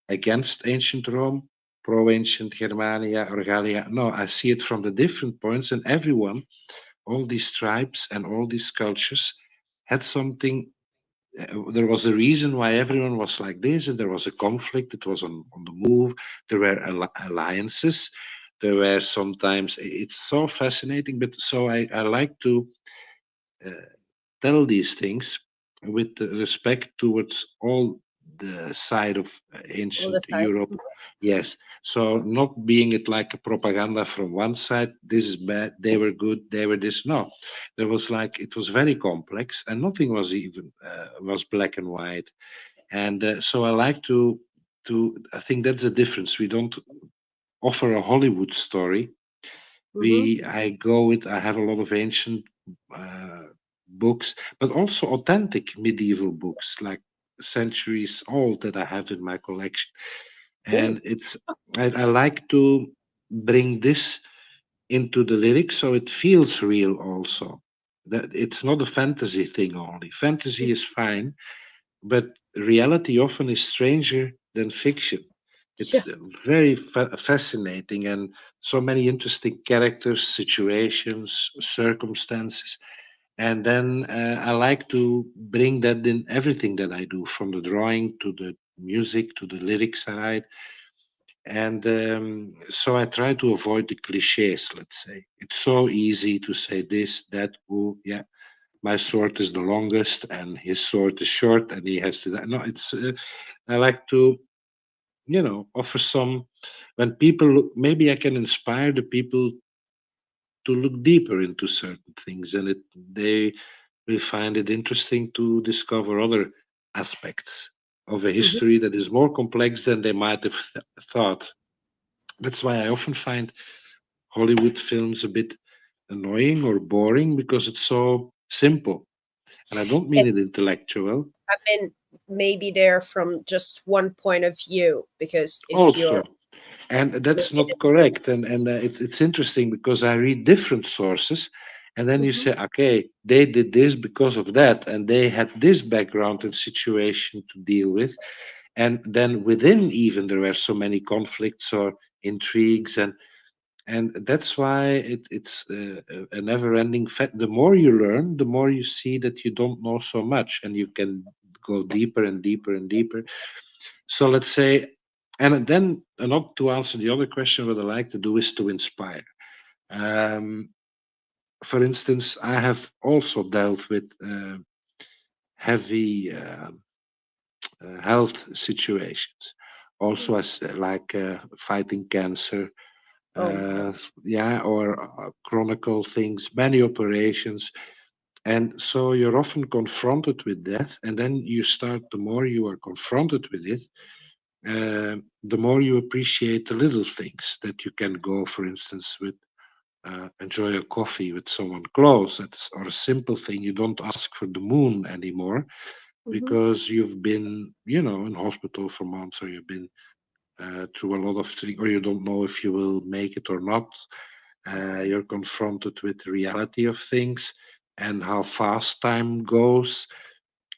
against ancient Rome, pro ancient Germania or Gallia. No, I see it from the different points, and everyone, all these tribes and all these cultures had something. There was a reason why everyone was like this, and there was a conflict. It was on the move. There were alliances. There were sometimes. It's so fascinating, but so I like to tell these things with respect towards all the side of All the ancient sides. Europe. Yes. So not being it like a propaganda from one side, this is bad, they were good, they were this. No, there was like, it was very complex and nothing was even was black and white. And so I like I think that's the difference. We don't offer a Hollywood story. I have a lot of ancient uh, books, but also authentic medieval books, like centuries old, that I have in my collection. And I like to bring this into the lyrics so it feels real also. That it's not a fantasy thing only. Fantasy is fine, but reality often is stranger than fiction. Yeah. It's very fascinating, and so many interesting characters, situations, circumstances. And then I like to bring that in everything that I do, from the drawing to the music to the lyrics I write. And so I try to avoid the cliches, let's say. It's so easy to say this, that, oh, yeah, my sword is the longest and his sword is short and he has to. No, it's, I like to, offer some, when people look, maybe I can inspire the people to look deeper into certain things, and they will find it interesting to discover other aspects of a history that is more complex than they might have thought. That's why I often find Hollywood films a bit annoying or boring because it's so simple. And I don't mean it Yes. intellectual. I mean, maybe they're from just one point of view, because if you're Also, and that's looking not at correct. this, And it's interesting because I read different sources, and then you Mhm. say, okay, they did this because of that, and they had this background and situation to deal with. And then within, even, there were so many conflicts or intrigues, and that's why it's a never-ending fact. The more you learn, the more you see that you don't know so much, and you can go deeper and deeper and deeper. So let's say, and then, not to answer the other question, what I like to do is to inspire. Um, for instance, I have also dealt with heavy health situations, also as like fighting cancer, Oh my. yeah, or chronicle things, many operations. And so you're often confronted with death, and then you start, the more you are confronted with it, the more you appreciate the little things that you can go, for instance, with enjoy a coffee with someone close. That's, or a simple thing. You don't ask for the moon anymore because you've been, in hospital for months, or you've been through a lot of things, or you don't know if you will make it or not. You're confronted with the reality of things and how fast time goes.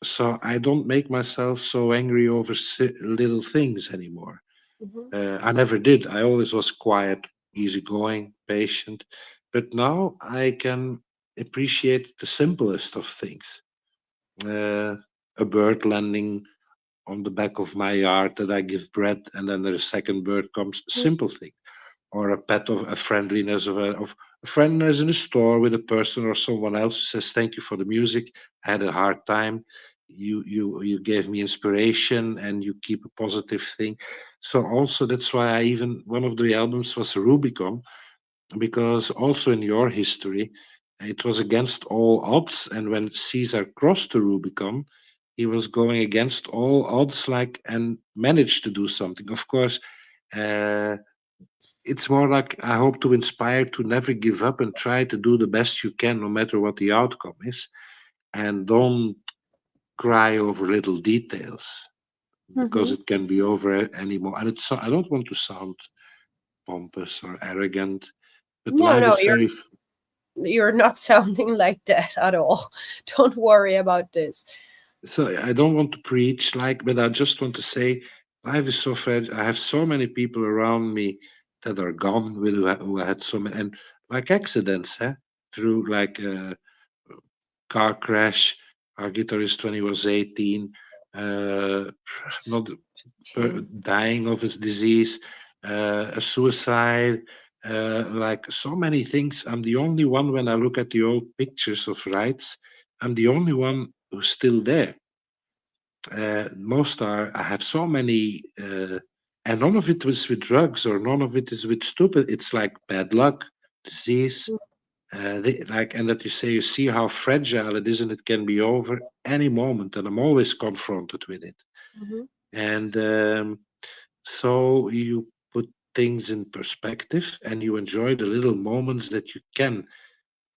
So I don't make myself so angry over little things anymore. I never did. I always was quiet, easygoing, patient. But now I can appreciate the simplest of things. A bird landing on the back of my yard that I give bread, and then the second bird comes. Simple thing. Or a pet, of a friendliness of a friendliness in a store with a person or someone else who says, thank you for the music. I had a hard time. You gave me inspiration, and you keep a positive thing. So also that's why I even, one of the albums was Rubicon, because also in your history it was against all odds, and when Caesar crossed the Rubicon, he was going against all odds, like, and managed to do something. Of course, It's more like I hope to inspire to never give up and try to do the best you can, no matter what the outcome is, and don't cry over little details because Mhm. it can be over anymore. And it's I don't want to sound pompous or arrogant, but No, life no, is very you're not sounding like that at all. Don't worry about this. so I don't want to preach like, but I just want to say life is so fragile. I have so many people around me that are gone with who had so many and like accidents, through like a car crash. Our guitarist when he was 18, uh, not dying of his disease, a suicide, like so many things. I'm the only one when I look at the old pictures of Rites. I'm the only one who's still there. Most are. I have so many, and none of it was with drugs, or none of it is with stupid. It's like bad luck, disease, like, and that you say you see how fragile it is, and it can be over any moment. And I'm always confronted with it. Mhm. And so you put things in perspective, and you enjoy the little moments that you can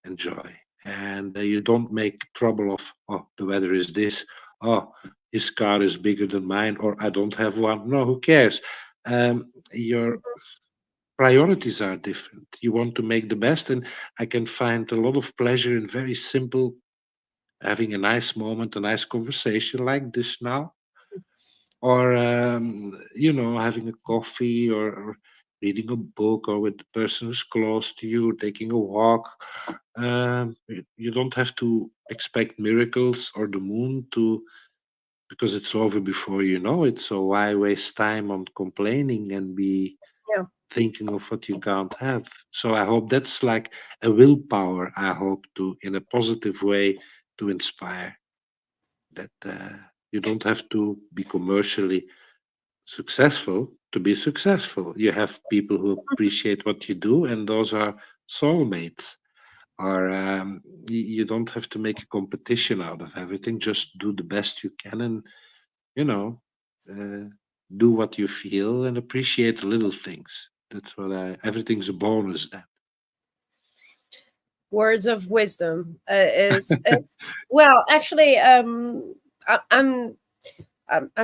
enjoy, and you don't make trouble of, oh, the weather is this, oh, his car is bigger than mine, or I don't have one. No, who cares? Your priorities are different. You want to make the best, and I can find a lot of pleasure in very simple, having a nice moment, a nice conversation like this now, or having a coffee, or reading a book, or with the person who's close to you, taking a walk. You don't have to expect miracles or the moon to, because it's over before you know it. So why waste time on complaining and be Yeah. thinking of what you can't have? So I hope that's like a willpower. I hope to, in a positive way, to inspire that you don't have to be commercially successful to be successful. You have people who appreciate what you do, and those are soulmates. Or you don't have to make a competition out of everything. Just do the best you can, and you know, uh, do what you feel and appreciate the little things. That's what I. Everything's a bonus then. Words of wisdom is it's well, actually, I, I'm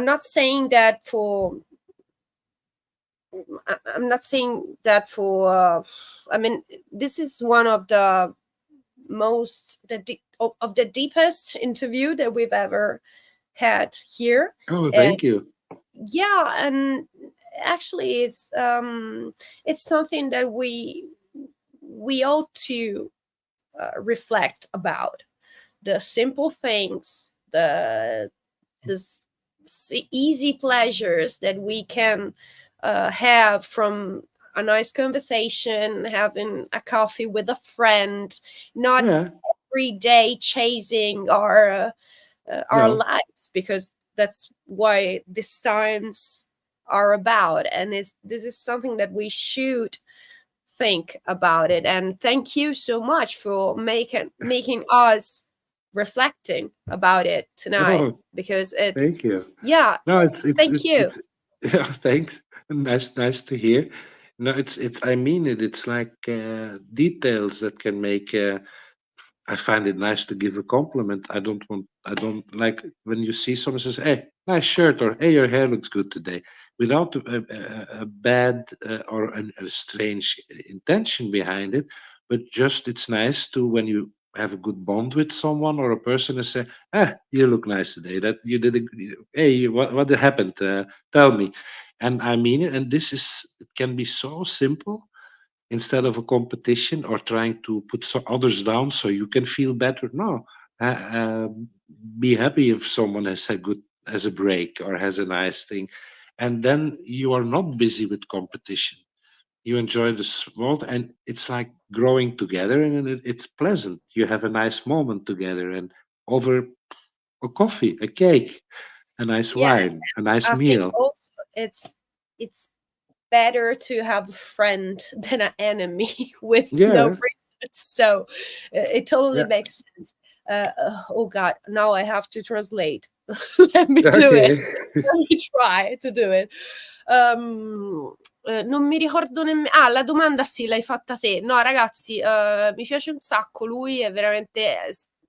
not saying that for. I'm not saying that for. I mean, this is one of the of the deepest interview that we've ever had here. Oh, And thank you. yeah, and actually it's something that we ought to reflect about the simple things, the easy pleasures that we can have from a nice conversation, having a coffee with a friend, not Yeah. every day chasing our No. lives, because that's why these times are about. And this is something that we should think about it. And thank you so much for making us reflecting about it tonight, Oh, because it's thank you. yeah, No, it's thank you. yeah, thanks. Nice to hear. No, it's I mean it. It's like details that can make. I find it nice to give a compliment. I don't like when you see someone says, "Hey, nice shirt," or "Hey, your hair looks good today," without a bad or a strange intention behind it. But just it's nice to, when you have a good bond with someone or a person, and say, "Ah, you look nice today. That you did. Hey, what happened? Tell me." And I mean it. And it can be so simple, instead of a competition or trying to put others down so you can feel better. No, uh, uh, be happy if someone has a break or has a nice thing, and then you are not busy with competition. You enjoy the small, and it's like growing together, and it's pleasant. You have a nice moment together, and over a coffee, a cake, a nice Yeah, wine, a nice I think meal. also it's better to have a friend than an enemy with no Yeah, reason. So it totally yeah. makes sense. Oh God, now I have to translate. Let me do it. Okay. Let me try to do it. Um, non mi ricordo nemmeno. La domanda sì, l'hai fatta te. No, ragazzi, mi piace un sacco. Lui è veramente.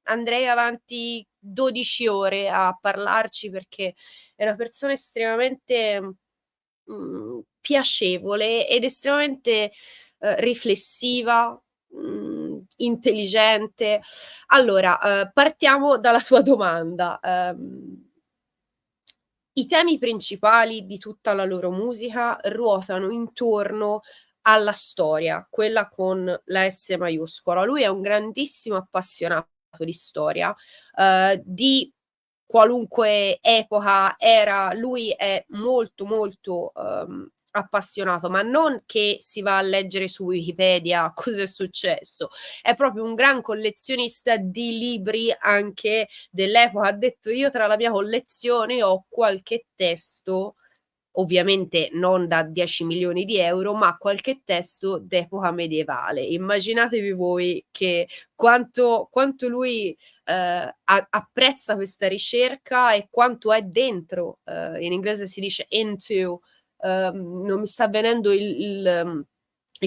Andrei avanti 12 ore a parlarci perché è una persona estremamente piacevole ed estremamente riflessiva, intelligente. Allora, partiamo dalla tua domanda. I temi principali di tutta la loro musica ruotano intorno alla storia, quella con la S maiuscola. Lui è un grandissimo appassionato di storia, di qualunque epoca, era. Lui è molto, molto appassionato, ma non che si va a leggere su Wikipedia cosa è successo. È proprio un gran collezionista di libri anche dell'epoca. Ha detto: io tra la mia collezione ho qualche testo, ovviamente non da 10 milioni di euro, ma qualche testo d'epoca medievale. Immaginatevi voi che quanto lui apprezza questa ricerca e quanto è dentro, in inglese si dice into, non mi sta venendo il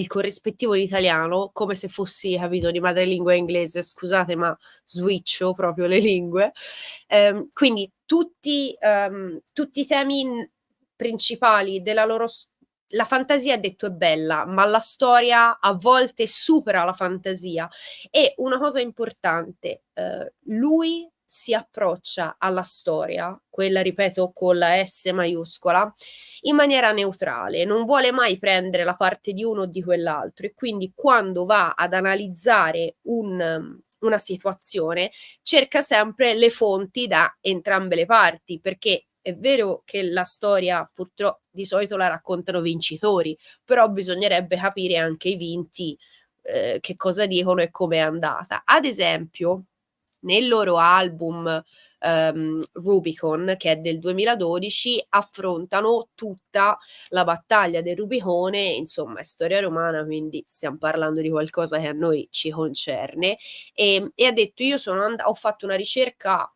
corrispettivo in italiano, come se fossi, capito, di madrelingua inglese, scusate, ma switcho proprio le lingue. Quindi tutti i temi principali della loro la fantasia, ha detto, è bella, ma la storia a volte supera la fantasia. E una cosa importante, lui si approccia alla storia, quella, ripeto, con la S maiuscola, in maniera neutrale, non vuole mai prendere la parte di uno o di quell'altro, e quindi quando va ad analizzare una situazione cerca sempre le fonti da entrambe le parti, perché è vero che la storia purtroppo di solito la raccontano vincitori, però bisognerebbe capire anche i vinti, che cosa dicono e come è andata. Ad esempio, nel loro album Rubicon, che è del 2012, affrontano tutta la battaglia del Rubicone. Insomma, è storia romana, quindi stiamo parlando di qualcosa che a noi ci concerne, e ha detto: io ho fatto una ricerca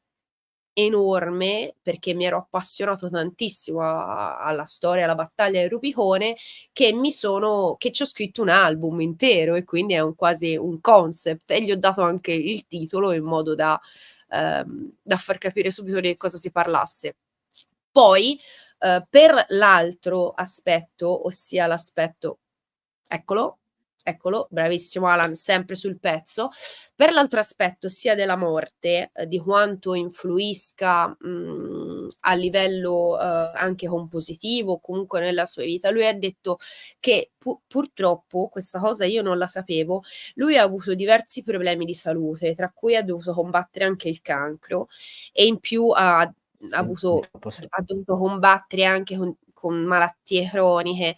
enorme perché mi ero appassionato tantissimo alla storia, alla battaglia del Rubicone, che ci ho scritto un album intero, e quindi è quasi un concept, e gli ho dato anche il titolo in modo da far capire subito di cosa si parlasse. Poi per l'altro aspetto, ossia l'aspetto, eccolo, bravissimo Alan, sempre sul pezzo. Per l'altro aspetto, sia della morte, di quanto influisca a livello anche compositivo, comunque nella sua vita, lui ha detto che purtroppo, questa cosa io non la sapevo, lui ha avuto diversi problemi di salute, tra cui ha dovuto combattere anche il cancro, e in più ha dovuto combattere anche con malattie croniche.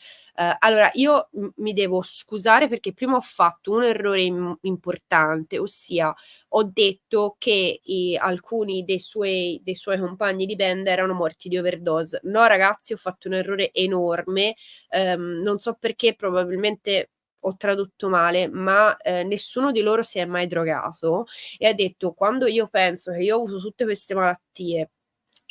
Allora, io mi devo scusare perché prima ho fatto un errore importante, ossia ho detto che alcuni dei suoi compagni di band erano morti di overdose. No, ragazzi, ho fatto un errore enorme, non so perché, probabilmente ho tradotto male, ma nessuno di loro si è mai drogato, e ha detto: quando io penso che io ho avuto tutte queste malattie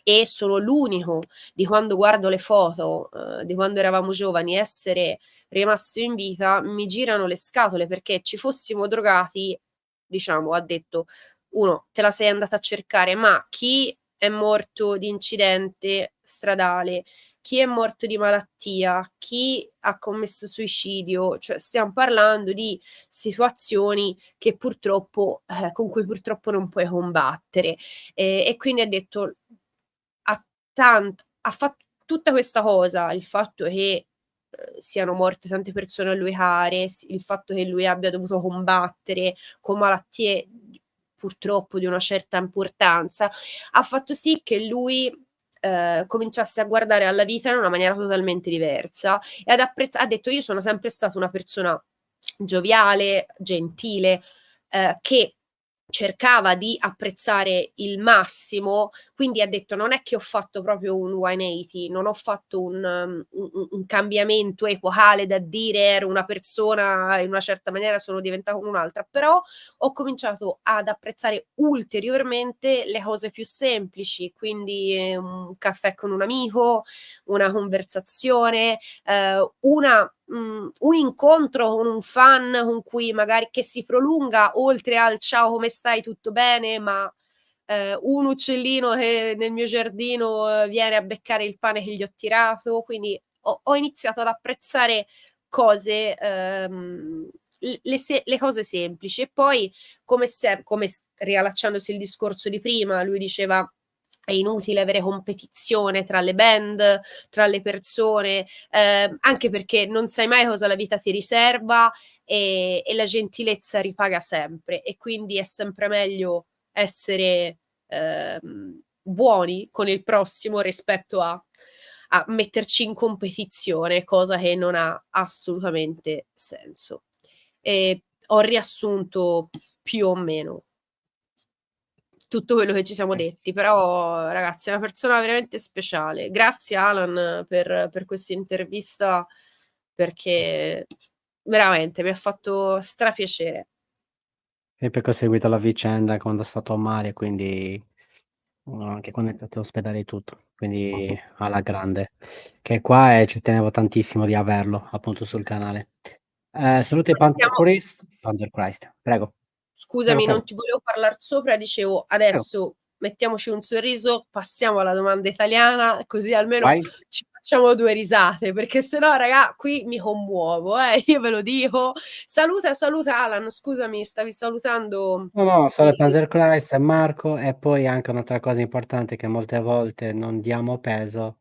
e sono l'unico, di quando guardo le foto di quando eravamo giovani, essere rimasto in vita, mi girano le scatole, perché ci fossimo drogati, diciamo, ha detto, uno, te la sei andata a cercare, ma chi è morto di incidente stradale, chi è morto di malattia, chi ha commesso suicidio, cioè stiamo parlando di situazioni che purtroppo con cui purtroppo non puoi combattere, e quindi ha detto, ha fatto tutta questa cosa, il fatto che siano morte tante persone a lui care, il fatto che lui abbia dovuto combattere con malattie purtroppo di una certa importanza, ha fatto sì che lui cominciasse a guardare alla vita in una maniera totalmente diversa, e ha detto: io sono sempre stata una persona gioviale, gentile, che cercava di apprezzare il massimo, quindi ha detto non è che ho fatto proprio un 180, non ho fatto un cambiamento epocale da dire ero una persona in una certa maniera, sono diventata un'altra, però ho cominciato ad apprezzare ulteriormente le cose più semplici, quindi un caffè con un amico, una conversazione, un incontro con un fan con cui magari che si prolunga oltre al ciao come stai, tutto bene, ma un uccellino che nel mio giardino viene a beccare il pane che gli ho tirato, quindi ho iniziato ad apprezzare cose, le cose semplici. E poi come riallacciandosi il discorso di prima, lui diceva è inutile avere competizione tra le band, tra le persone, anche perché non sai mai cosa la vita ti riserva e la gentilezza ripaga sempre, e quindi è sempre meglio essere buoni con il prossimo rispetto a metterci in competizione, cosa che non ha assolutamente senso. E ho riassunto più o meno tutto quello che ci siamo detti, però ragazzi è una persona veramente speciale. Grazie Alan per questa intervista, perché veramente mi ha fatto strapiacere. E perché ho seguito la vicenda quando è stato male, quindi anche quando è stato all'ospedale e tutto, quindi alla grande. Che qua ci tenevo tantissimo di averlo appunto sul canale. Saluto Panzer Christ, prego. Scusami, Prego. non ti volevo parlare sopra, dicevo Prego. adesso mettiamoci un sorriso, passiamo alla domanda italiana, così almeno Vai. ci facciamo due risate, perché sennò raga qui mi commuovo, io ve lo dico. Saluta Alan, scusami, stavi salutando. No, solo Panzer Christ e Marco, e poi anche un'altra cosa importante che molte volte non diamo peso,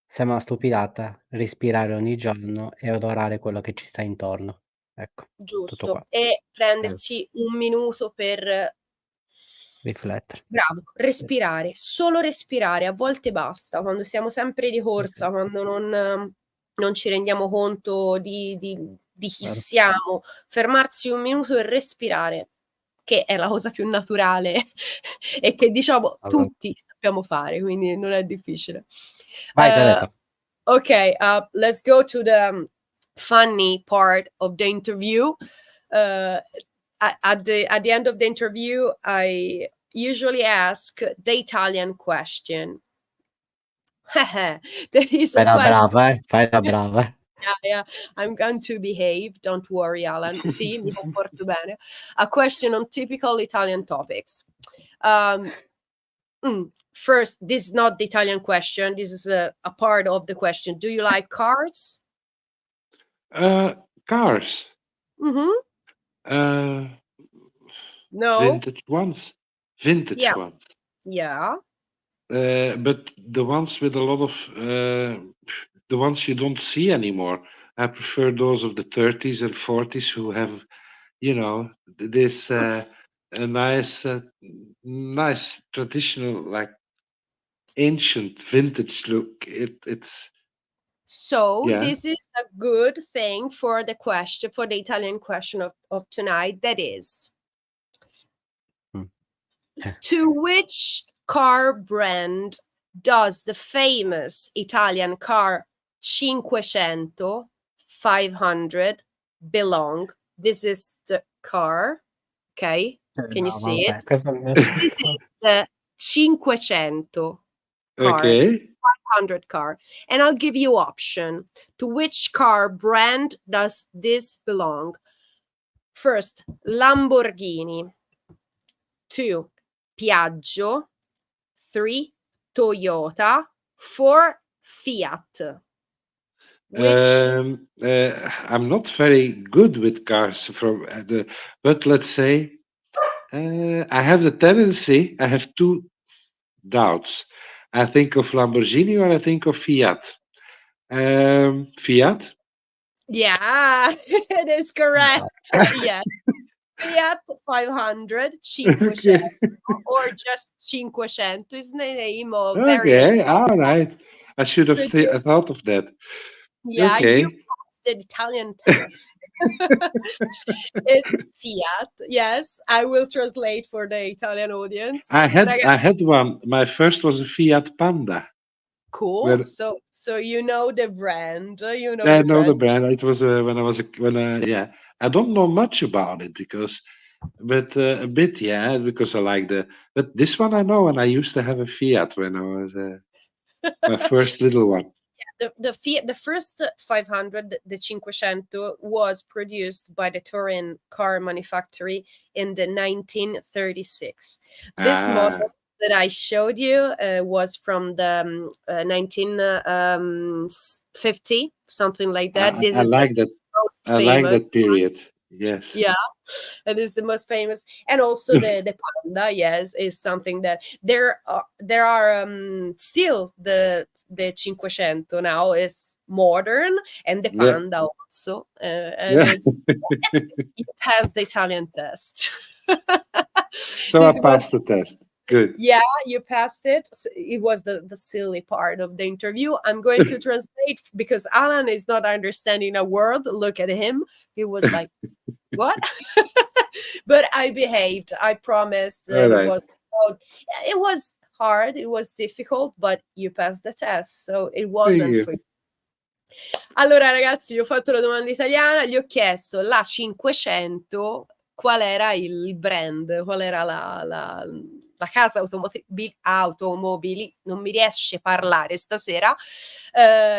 sembra una stupidata, respirare ogni giorno e odorare quello che ci sta intorno. Ecco, tutto qua. Giusto, e prendersi un minuto per Riflettere. bravo, respirare, solo respirare, a volte basta, quando siamo sempre di corsa, quando non ci rendiamo conto di chi Vero. siamo, fermarsi un minuto e respirare, che è la cosa più naturale e che diciamo Allora. tutti sappiamo fare, quindi non è difficile. Vai Gianetta. Okay, let's go to the funny part of the interview. At the end of the interview, I usually ask the Italian question. That is Fai a la question. brava, fai la brava. Yeah, I'm going to behave. Don't worry, Alan. Sì, mi comporto bene. A question on typical Italian topics. First, this is not the Italian question. This is a part of the question. Do you like cars? Cars. Mm-hmm. No. Vintage ones. Yeah. Ones. Yeah. But the ones with a lot of the ones you don't see anymore. I prefer those of the 30s and 40s who have, this a nice traditional, like ancient vintage look. It's So yeah. this is a good thing for the question, for the Italian question of tonight. That is, to which car brand does the famous Italian car 500 belong? This is the car. Okay, can you see it? This is the 500 car. Okay. 500 car. And I'll give you option. To which car brand does this belong? First, Lamborghini. 2, Piaggio. 3, Toyota. 4, Fiat. I'm not very good with cars but let's say I have the tendency, I have two doubts. I think of Lamborghini or I think of Fiat. Fiat? Yeah, it is correct. Yes. Fiat 500, 500, Okay. or just 500 is the name of Okay, various. all right. I should have thought of that. Yeah, Okay. you passed the Italian test. It's Fiat. Yes, I will translate for the Italian audience. I Ragazzi, had one. My first was a Fiat Panda. cool. Where So you know the brand. You know I the know the brand. brand. It was when I was yeah. I don't know much about it but a bit, yeah, because I like but this one I know, and I used to have a Fiat when I was my first little one. The Fiat, the first 500, the 500, was produced by the Turin car manufactory in the 1936. This model that I showed you was from the 1950, something like that. This I is like the that. most I like famous. that period. Yes. Yeah, it is the most famous, and also the Panda. Yes, is something that there are still the 500 now is modern, and the Yeah. Panda also, and Yeah. it's you pass the Italian test. So I This was passed the test. Good. yeah, you passed it. It was the silly part of the interview. I'm going to translate because Alan is not understanding a word. Look at him. He was like, what? But I behaved. I promised All that right. it was hard, it was difficult, but you passed the test, so it Thank wasn't you. for you. Allora ragazzi, io ho fatto la domanda italiana, gli ho chiesto la 500 qual era il brand, qual era la casa automobili, non mi riesce a parlare stasera,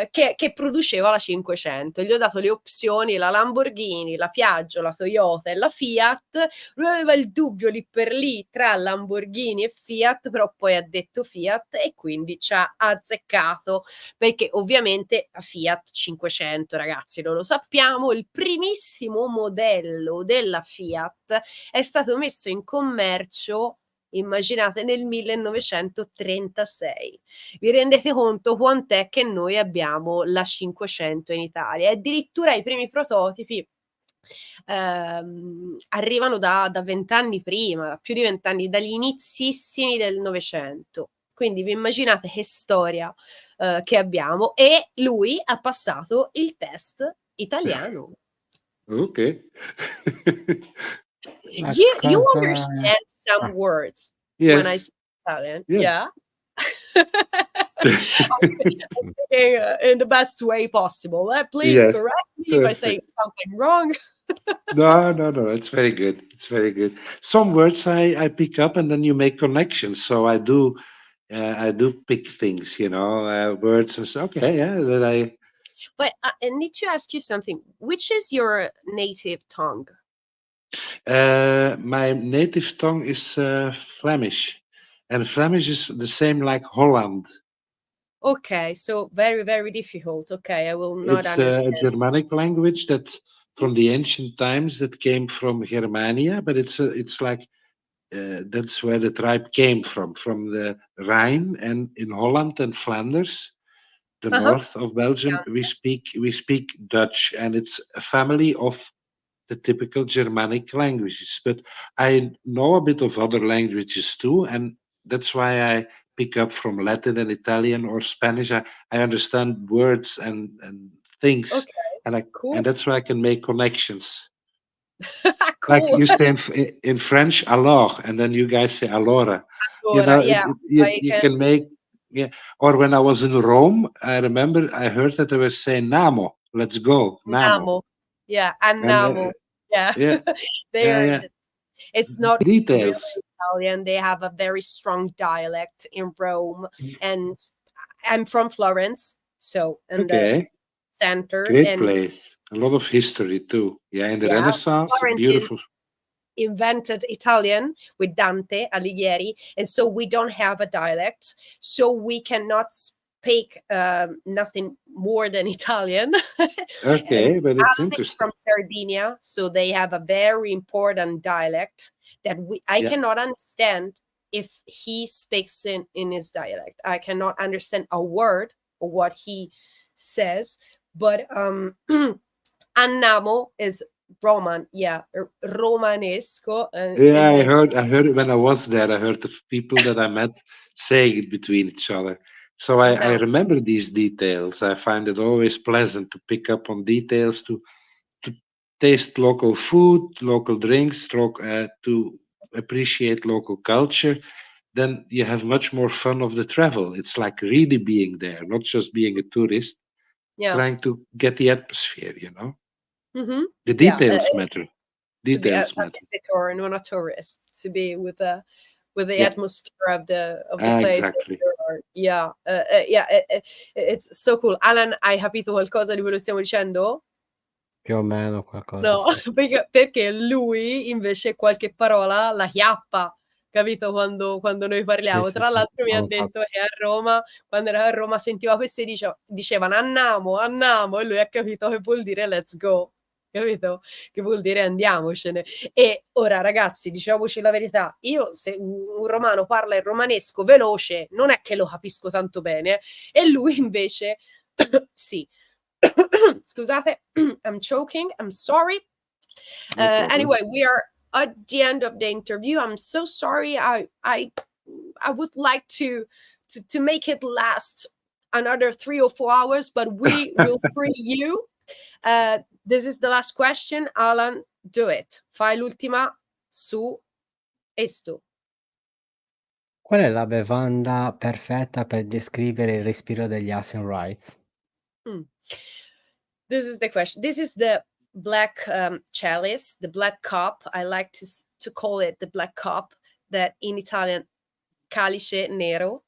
che produceva la 500. Gli ho dato le opzioni, la Lamborghini, la Piaggio, la Toyota e la Fiat. Lui aveva il dubbio lì per lì tra Lamborghini e Fiat, però poi ha detto Fiat e quindi ci ha azzeccato, perché ovviamente la Fiat 500, ragazzi, non lo sappiamo, il primissimo modello della Fiat è stato messo in commercio, immaginate, nel 1936. Vi rendete conto quant'è che noi abbiamo la 500 in Italia? E addirittura i primi prototipi arrivano da 20 anni prima, più di 20 anni, dagli inizissimi del Novecento. Quindi vi immaginate che storia che abbiamo, e lui ha passato il test italiano. Okay. You understand some words when I Yes. speak Italian, Yeah. yeah? I'm speaking in the best way possible. Please Yes. correct me if I say Perfect. something wrong. No. It's very good. It's very good. Some words I pick up, and then you make connections. So I do pick things, words and so. Okay, yeah. That I But I need to ask you something. Which is your native tongue? My native tongue is Flemish, and Flemish is the same like Holland. Okay, so very, very difficult. Okay, I will not It's a understand. Germanic language that from the ancient times that came from Germania, but it's like that's where the tribe came from the Rhine, and in Holland and Flanders, the north of Belgium, we speak Dutch, and it's a family of the typical Germanic languages. But I know a bit of other languages too, and that's why I pick up from Latin and Italian or Spanish. I understand words and things, Okay, cool. and that's why I can make connections. Cool. Like you say in French, alors, and then you guys say allora. Allora, yeah, You can make, yeah. Or when I was in Rome, I remember I heard that they were saying Namo, let's go, Namo. Namo. Yeah, And Annamo. Yeah. yeah, They are. yeah. It's not Details. really Italian. They have a very strong dialect in Rome, and I'm from Florence, so in the center. Great place. A lot of history too. Yeah, in the Renaissance, beautiful. Invented Italian with Dante Alighieri, and so we don't have a dialect, so we cannot speak nothing more than Italian. Okay, but it's interesting. From Sardinia, so they have a very important dialect that I cannot understand if he speaks in his dialect. I cannot understand a word of what he says, but Annamo is Roman, Romanesco. Yeah, I heard it when I was there. I heard the people that I met saying it between each other. So I remember these details. I find it always pleasant to pick up on details to taste local food, local drinks, to appreciate local culture, then you have much more fun of the travel. It's like really being there, not just being a tourist, Yeah. trying to get the atmosphere, you know? Mm-hmm. The Yeah. details matter. To be a Details matter. visitor and not a tourist, to be with the Yeah. atmosphere of the place that Exactly. you are. Yeah, it's so cool. Alan, hai capito qualcosa di quello che stiamo dicendo? Più o meno qualcosa, No, sì. perché lui invece qualche parola la chiappa, capito? Quando noi parliamo. Sì, Tra sì, l'altro mi ha ho detto che a Roma, quando era a Roma, sentiva queste dicevano andiamo, andiamo, e lui ha capito che vuol dire let's go, capito? Che vuol dire andiamocene. E ora ragazzi, diciamoci la verità, io se un romano parla il romanesco veloce, non è che lo capisco tanto bene, e lui invece sì. Scusate, I'm choking. I'm sorry. No problem. Anyway, we are at the end of the interview. I'm so sorry. I would like to make it last another 3 or 4 hours, but we will free you. This is the last question. Alan, do it. Fai l'ultima su esto. Qual è la bevanda perfetta per descrivere il respiro degli Ancient Rites? This is the question. This is the black chalice, the black cup. I like to call it the black cup, that in Italian, Calice Nero.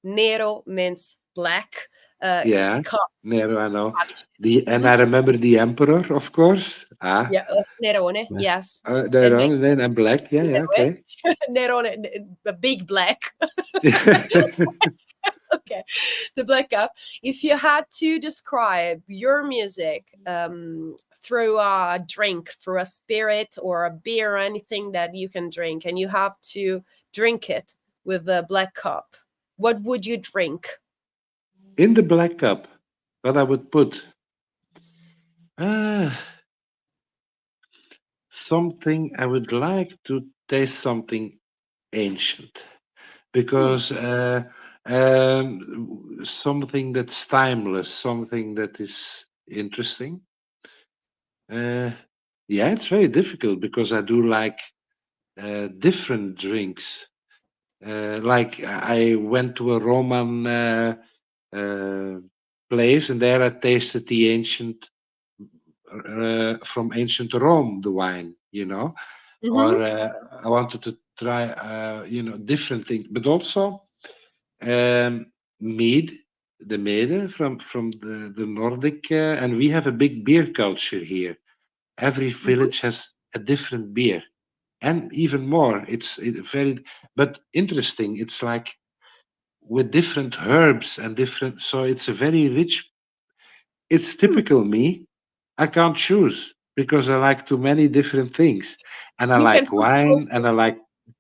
Nero means black. Yeah, Cup. Nero, I know. Calice. And I remember the emperor, of course. Yeah, Nerone, yes. Nerone, then I'm black. Yeah, okay. Nerone, the big black. Okay, the black cup. If you had to describe your music through a drink, through a spirit or a beer or anything that you can drink, and you have to drink it with the black cup, what would you drink? In the black cup, what I would put? Something I would like to taste something ancient, because something that's timeless, something that is interesting. Yeah, it's very difficult because I do like different drinks. Like I went to a Roman place, and there I tasted the ancient from ancient Rome, the wine, you know. Or I wanted to try, different things, but also mead, the mead from the Nordic, and we have a big beer culture here. Every village has a different beer, and even more. It's very, but interesting. It's like with different herbs and different. So it's a very rich. It's typical me. I can't choose because I like too many different things, and I You can like put wine, and also, I like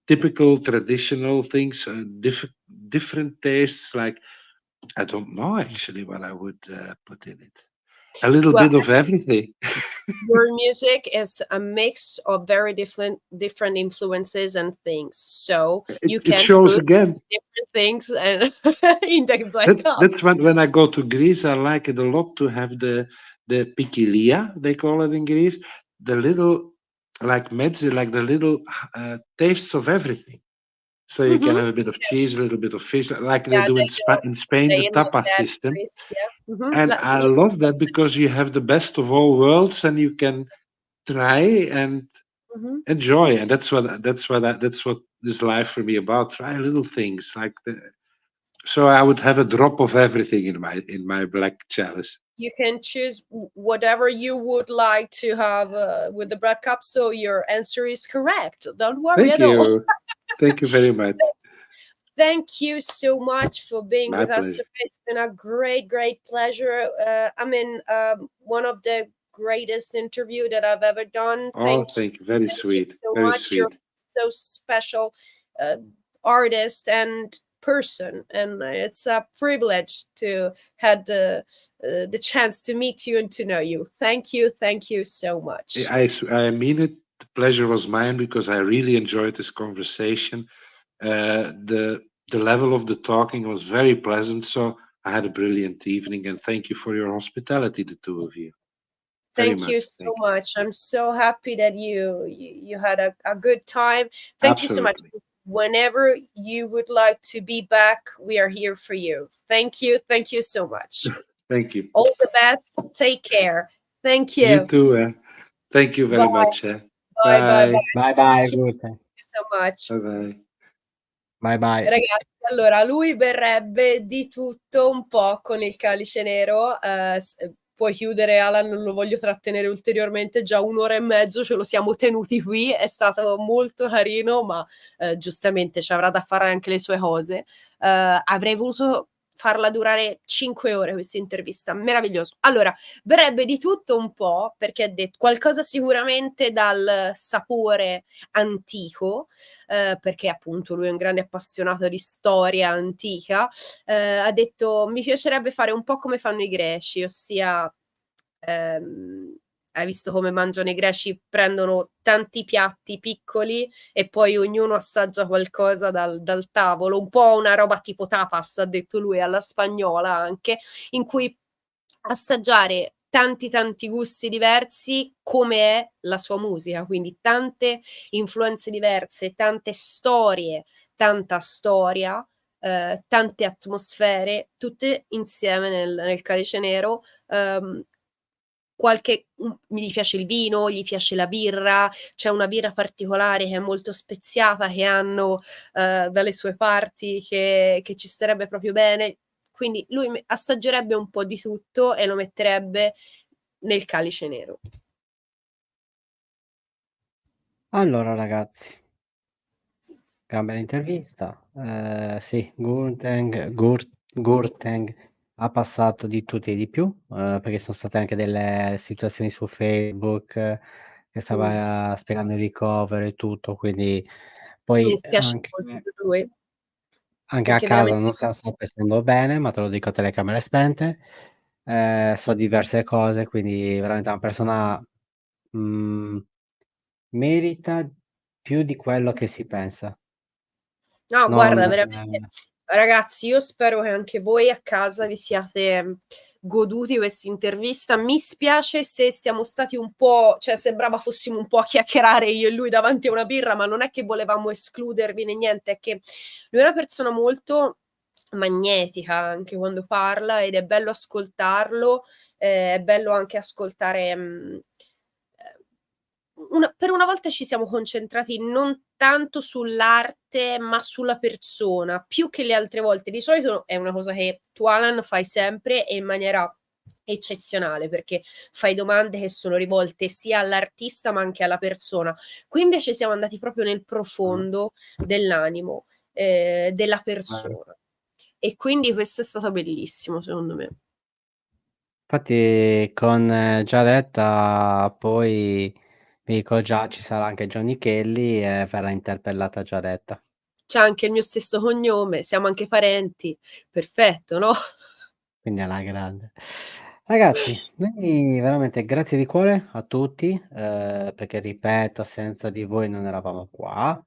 typical traditional things, different tastes. Like I don't know actually what I would put in it. A little well, bit of everything. your music is a mix of very different influences and things. So you It can shows put again. different things and in the black cup. That's when I go to Greece, I like it a lot to have the pikilia, they call it in Greece, the little like mezzi, like the little tastes of everything. So you can have a bit of cheese, a little bit of fish, like they Yeah, do they in Spain, the say in the tapas system. countries. Yeah. And I love that because you have the best of all worlds, and you can try and enjoy. And that's what is life for me about. Try little things like so I would have a drop of everything in my black chalice. You can choose whatever you would like to have with the black cup. So your answer is correct. Don't worry Thank at all. you. Thank you very much. Thank you so much for being My with us pleasure. today. It's been a great pleasure. One of the greatest interview that I've ever done. Oh, thank you. Very Thank sweet. you so Very much. sweet. You're so special artist and person, and it's a privilege to have the chance to meet you and to know you. Thank you so much. I mean it. The pleasure was mine because I really enjoyed this conversation. The level of the talking was very pleasant, so I had a brilliant evening, and thank you for your hospitality, the two of you. very Thank you much. so Thank you. much. I'm so happy that you had a good time. Thank you so much. Absolutely. Whenever you would like to be back, we are here for you. Thank you. Thank you so much. Thank you. All the best. Take care. Thank You you. too. Thank you very Bye. much. Bye, bye, bye. Bye bye, Thank you. good. Thank you so much. Bye bye. Bye bye. Ragazzi, allora lui berrebbe di tutto un po' con il Calice Nero. Puoi chiudere, Alan, non lo voglio trattenere ulteriormente, già 1 ora e mezzo ce lo siamo tenuti qui, è stato molto carino, ma giustamente ci avrà da fare anche le sue cose. Avrei voluto farla durare 5 ore questa intervista, meraviglioso. Allora, berrebbe di tutto un po', perché ha detto qualcosa sicuramente dal sapore antico, perché appunto lui è un grande appassionato di storia antica. Ha detto mi piacerebbe fare un po' come fanno i greci, ossia hai visto come mangiano i greci? Prendono tanti piatti piccoli e poi ognuno assaggia qualcosa dal tavolo, un po' una roba tipo tapas, ha detto lui, alla spagnola anche, in cui assaggiare tanti gusti diversi, come è la sua musica, quindi tante influenze diverse, tante storie, tanta storia, tante atmosfere, tutte insieme nel Calice Nero. Gli piace il vino, gli piace la birra, c'è una birra particolare che è molto speziata che hanno dalle sue parti che ci starebbe proprio bene. Quindi lui assaggerebbe un po' di tutto e lo metterebbe nel Calice Nero. Allora ragazzi, gran bella intervista. Sì, Gurteng ha passato di tutto e di più, perché sono state anche delle situazioni su Facebook che stava spiegando il ricovero e tutto, quindi Mi poi dispiace molto per lui. anche a Perché casa veramente non se la sta prendendo bene, ma te lo dico a telecamere spente. So diverse cose, quindi veramente una persona merita più di quello che si pensa. no, Non guarda, veramente, ragazzi, io spero che anche voi a casa vi siate goduti questa intervista. Mi spiace se siamo stati un po', cioè sembrava fossimo un po' a chiacchierare io e lui davanti a una birra, ma non è che volevamo escludervi né niente, è che lui è una persona molto magnetica anche quando parla ed è bello ascoltarlo, è bello anche ascoltare per una volta ci siamo concentrati non tanto sull'arte, ma sulla persona, più che le altre volte. Di solito è una cosa che tu, Alan, fai sempre e in maniera eccezionale, perché fai domande che sono rivolte sia all'artista ma anche alla persona. Qui invece siamo andati proprio nel profondo dell'animo, della persona. E quindi questo è stato bellissimo, secondo me. infatti con Giaretta poi mi dico già ci sarà anche Johnny Kelly e verrà interpellata Giaretta. C'ha anche il mio stesso cognome, siamo anche parenti. Perfetto, no? Quindi alla grande. Ragazzi, noi veramente grazie di cuore a tutti, perché ripeto, senza di voi non eravamo qua.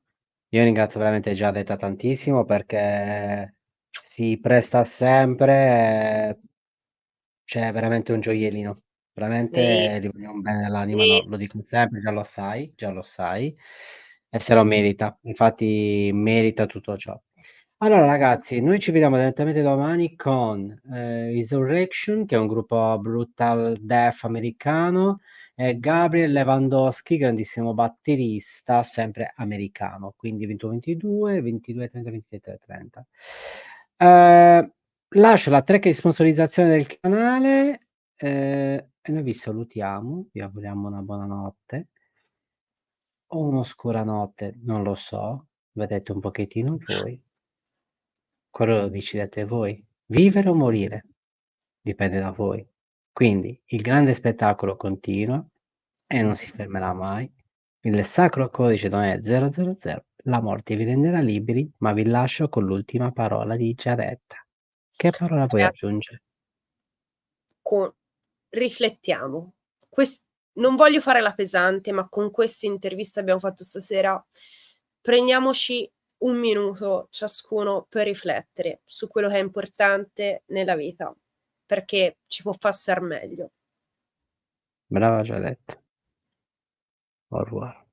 Io ringrazio veramente Giaretta tantissimo perché si presta sempre, cioè veramente un gioiellino. Sì, Veramente gli vogliamo bene nell'anima, sì. no, lo dico sempre, già lo sai, e se lo merita. Infatti merita tutto ciò. Allora ragazzi, noi ci vediamo direttamente domani con Resurrection, che è un gruppo brutal death americano, e Gabriel Lewandowski, grandissimo batterista, sempre americano, quindi 21-22, 22-30, 23-30. Lascio la track di sponsorizzazione del canale e noi vi salutiamo, vi auguriamo una buona notte o un'oscura notte, non lo so, vedete un pochettino voi. Quello lo decidete voi. Vivere o morire dipende da voi. Quindi il grande spettacolo continua e non si fermerà mai. Il sacro codice non è 000. La morte vi renderà liberi, ma vi lascio con l'ultima parola di Giaretta. Che parola vuoi Ragazzi, aggiungere? riflettiamo. Non voglio fare la pesante, ma con questa intervista abbiamo fatto stasera, prendiamoci 1 minuto ciascuno per riflettere su quello che è importante nella vita, perché ci può far star meglio. Me l'aveva già detto. Au revoir.